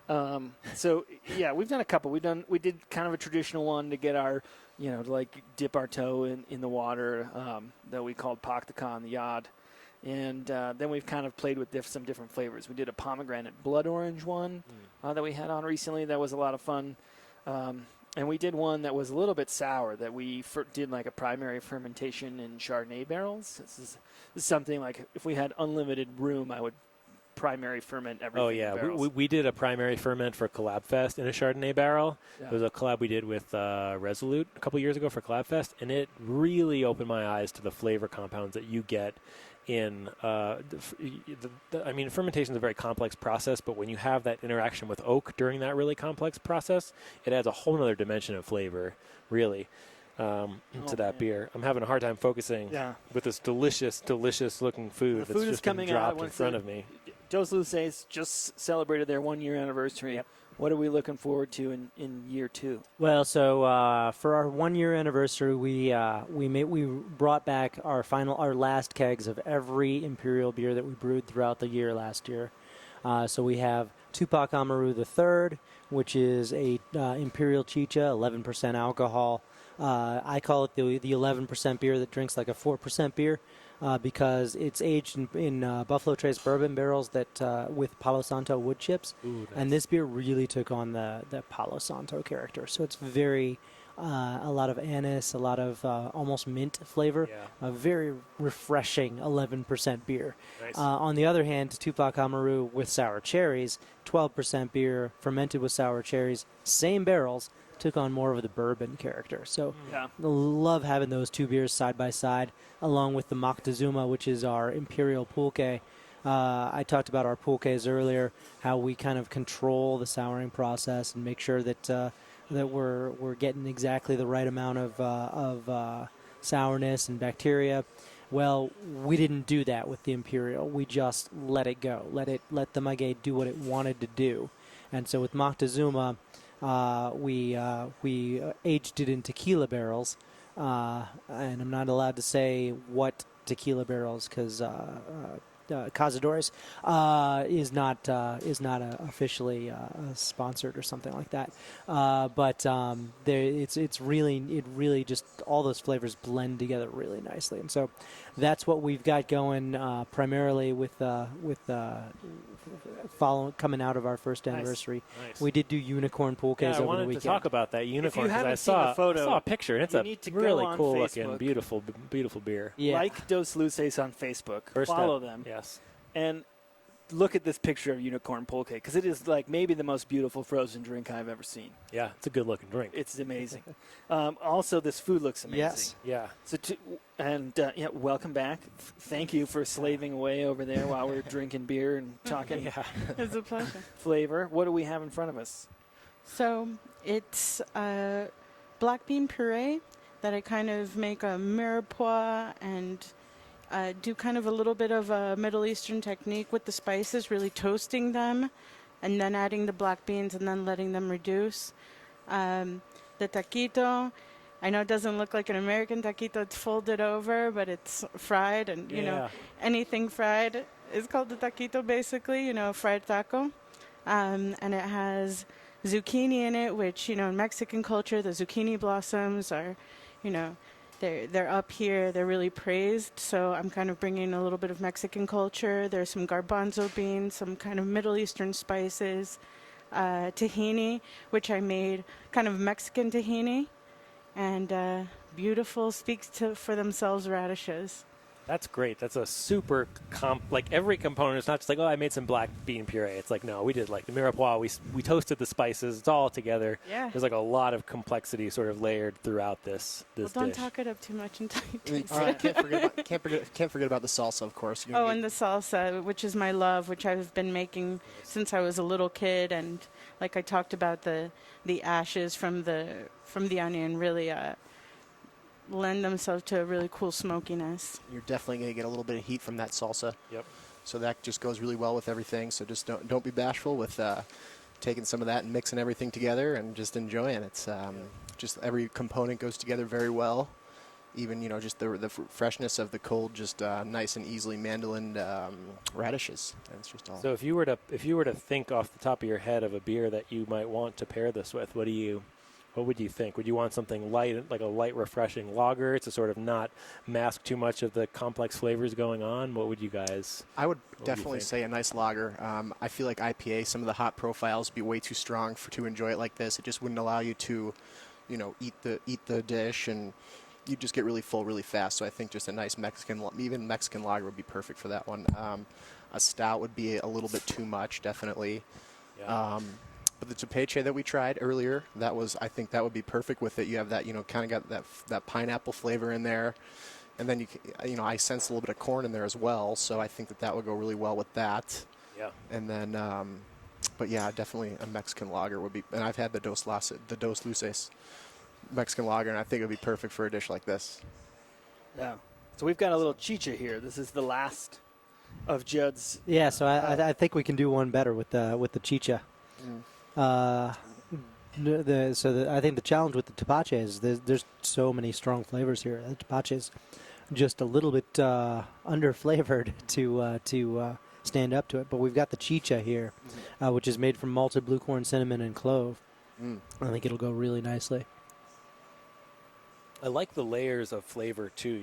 Speaker 2: We've done a couple. We did kind of a traditional one to get our, to like dip our toe in the water that we called Pak the Ka in the Yad. And then we've kind of played with some different flavors. We did a pomegranate blood orange one that we had on recently. That was a lot of fun. And we did one that was a little bit sour that we did like a primary fermentation in Chardonnay barrels. This is something like if we had unlimited room, I would primary ferment everything.
Speaker 3: Oh, yeah.
Speaker 2: In barrels.
Speaker 3: We did a primary ferment for Collab Fest in a Chardonnay barrel.
Speaker 2: Yeah.
Speaker 3: It was a collab we did with Resolute a couple years ago for Collab Fest, and it really opened my eyes to the flavor compounds that you get in fermentation is a very complex process, but when you have that interaction with oak during that really complex process, it adds a whole other dimension of flavor, really, to that beer. I'm having a hard time focusing with this delicious, delicious looking food that's just coming dropped in front of me.
Speaker 2: Dos Luces just celebrated their 1-year anniversary.
Speaker 3: Yep.
Speaker 2: What are we looking forward to in year 2?
Speaker 4: Well, so for our 1-year anniversary, we brought back our last kegs of every imperial beer that we brewed throughout the year last year. So we have Tupac Amaru III, which is a imperial chicha, 11% alcohol. I call it the 11% beer that drinks like a 4% beer. Because it's aged in Buffalo Trace bourbon barrels that with Palo Santo wood chips.
Speaker 3: Ooh, nice.
Speaker 4: And this beer really took on the Palo Santo character. So it's very, a lot of anise, a lot of almost mint flavor, a very refreshing 11% beer.
Speaker 3: Nice.
Speaker 4: On the other hand, Tupac Amaru with sour cherries, 12% beer, fermented with sour cherries, same barrels, took on more of the bourbon character. So love having those two beers side by side, along with the Moctezuma, which is our imperial pulque. I talked about our pulques earlier, how we kind of control the souring process and make sure that that we're getting exactly the right amount of sourness and bacteria. Well, we didn't do that with the imperial. We just let it go, let the maguey do what it wanted to do. And so with Moctezuma, we aged it in tequila barrels, and I'm not allowed to say what tequila barrels because Cazadores is not officially sponsored or something like that. But it really just all those flavors blend together really nicely, and so that's what we've got going primarily with coming out of our first anniversary.
Speaker 3: Nice.
Speaker 4: We did do unicorn pulques over the weekend.
Speaker 3: I wanted to talk about that unicorn because I
Speaker 2: seen the photo,
Speaker 3: saw a picture and it's a
Speaker 2: need to
Speaker 3: really
Speaker 2: go on
Speaker 3: cool
Speaker 2: Facebook.
Speaker 3: looking, beautiful beer.
Speaker 4: Yeah.
Speaker 2: Like Dos Luces on Facebook. Follow them.
Speaker 3: Yes.
Speaker 2: And look at this picture of unicorn pulque because it is like maybe the most beautiful frozen drink I've ever seen.
Speaker 3: Yeah, it's a good looking drink.
Speaker 2: It's amazing. Also, this food looks amazing.
Speaker 4: Yes.
Speaker 3: Yeah.
Speaker 2: So welcome back. Thank you for slaving away over there while we're drinking beer and talking
Speaker 6: It's a pleasure.
Speaker 2: flavor. What do we have in front of us?
Speaker 6: So it's black bean puree that I kind of make a mirepoix and do kind of a little bit of a Middle Eastern technique with the spices, really toasting them and then adding the black beans and then letting them reduce. The taquito, I know it doesn't look like an American taquito, it's folded over, but it's fried and, you know, anything fried is called the taquito basically, fried taco. And it has zucchini in it, which, in Mexican culture, the zucchini blossoms are, they're up here. They're really praised. So I'm kind of bringing a little bit of Mexican culture. There's some garbanzo beans, some kind of Middle Eastern spices, tahini, which I made kind of Mexican tahini, and beautiful, speaks for themselves radishes.
Speaker 3: That's great. That's a super like every component. It's not just like, I made some black bean puree. It's like, no, we did like the mirepoix. We toasted the spices. It's all together.
Speaker 6: Yeah.
Speaker 3: There's like a lot of complexity sort of layered throughout this
Speaker 6: Well, don't
Speaker 3: dish.
Speaker 6: talk it up too much until you taste
Speaker 5: All right,
Speaker 6: it.
Speaker 5: can't forget about the salsa, of course.
Speaker 6: And the salsa, which is my love, which I've been making since I was a little kid, and like I talked about, the ashes from the onion really lend themselves to a really cool smokiness.
Speaker 5: You're definitely going to get a little bit of heat from that salsa.
Speaker 3: Yep.
Speaker 5: So that just goes really well with everything. So just don't be bashful with taking some of that and mixing everything together and just enjoying it. It's just every component goes together very well. Even just the freshness of the cold, just nice and easily mandolined radishes. And it's just all.
Speaker 3: So if you were to think off the top of your head of a beer that you might want to pair this with, what would you think? Would you want something light, like a light, refreshing lager to sort of not mask too much of the complex flavors going on? What would you guys?
Speaker 5: I would definitely say a nice lager. I feel like IPA, some of the hot profiles would be way too strong to enjoy it like this. It just wouldn't allow you to, eat the dish, and you just get really full really fast. So I think just a nice Mexican lager would be perfect for that one. A stout would be a little bit too much, definitely.
Speaker 3: Yeah.
Speaker 5: But the ceviche that we tried earlier, I think that would be perfect with it. You have that, kind of got that pineapple flavor in there. And then I sense a little bit of corn in there as well. So I think that would go really well with that.
Speaker 3: Yeah.
Speaker 5: And then, but yeah, definitely a Mexican lager would be, and I've had the Dos Luces Mexican lager, and I think it would be perfect for a dish like this.
Speaker 2: Yeah. So we've got a little chicha here. This is the last of Judd's.
Speaker 4: Yeah, so I think we can do one better with the chicha. I think the challenge with the tepache is there's so many strong flavors here. The tepache is just a little bit under flavored to stand up to it. But we've got the chicha here, which is made from malted blue corn, cinnamon, and clove. I think it'll go really nicely.
Speaker 3: I like the layers of flavor too.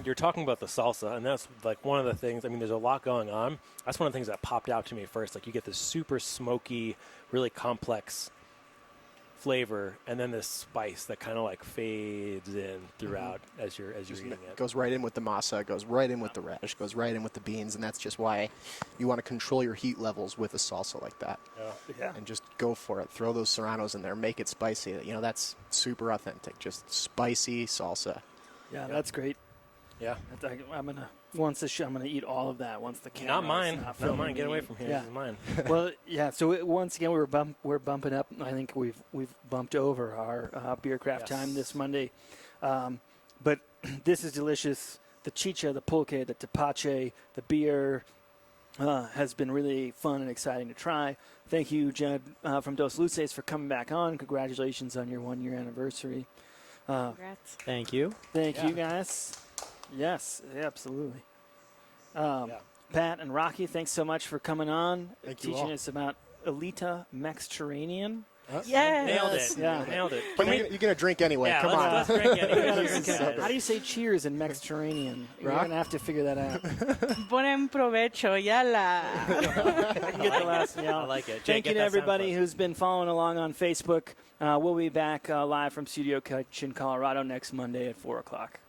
Speaker 3: You're talking about the salsa, and that's like one of the things. I mean, there's a lot going on. That's one of the things that popped out to me first. Like you get this super smoky, really complex flavor, and then this spice that kind of like fades in throughout as you're eating it.
Speaker 5: Goes right in with the masa, goes right in with the radish, goes right in with the beans, and that's just why you want to control your heat levels with a salsa like that. And just go for it. Throw those serranos in there, make it spicy. You know, that's super authentic. Just spicy salsa.
Speaker 2: Yeah, that's great.
Speaker 3: Yeah,
Speaker 2: I'm gonna I'm gonna eat all of that once the camera.
Speaker 3: Not mine. Not mine. Get away from here.
Speaker 2: Yeah.
Speaker 3: This is mine.
Speaker 2: Well, yeah. So once again, we're bumping up. I think we've bumped over our beer craft time this Monday, but this is delicious. The chicha, the pulque, the tepache, the beer has been really fun and exciting to try. Thank you, Judd from Dos Luces, for coming back on. Congratulations on your 1-year anniversary.
Speaker 1: Congrats.
Speaker 4: Thank you.
Speaker 2: Thank you, guys. Yes, absolutely. Pat and Rocky, thanks so much for coming on, teaching us about Elita Mediterranean.
Speaker 6: Yes.
Speaker 3: Nailed it.
Speaker 2: Yeah.
Speaker 3: Nailed it.
Speaker 5: But you're going to drink anyway.
Speaker 3: Yeah,
Speaker 5: Come on.
Speaker 3: let's drink anyway. Cheers, guys.
Speaker 2: How do you say cheers in Mediterranean? You're going to have to figure that out.
Speaker 6: Buen provecho, yala.
Speaker 2: I can get the last one.
Speaker 3: I like it. Jay,
Speaker 2: Thank you
Speaker 3: get
Speaker 2: to
Speaker 3: that
Speaker 2: everybody
Speaker 3: sound
Speaker 2: who's been following along on Facebook. We'll be back live from Studio Kitchen, Colorado next Monday at 4 o'clock.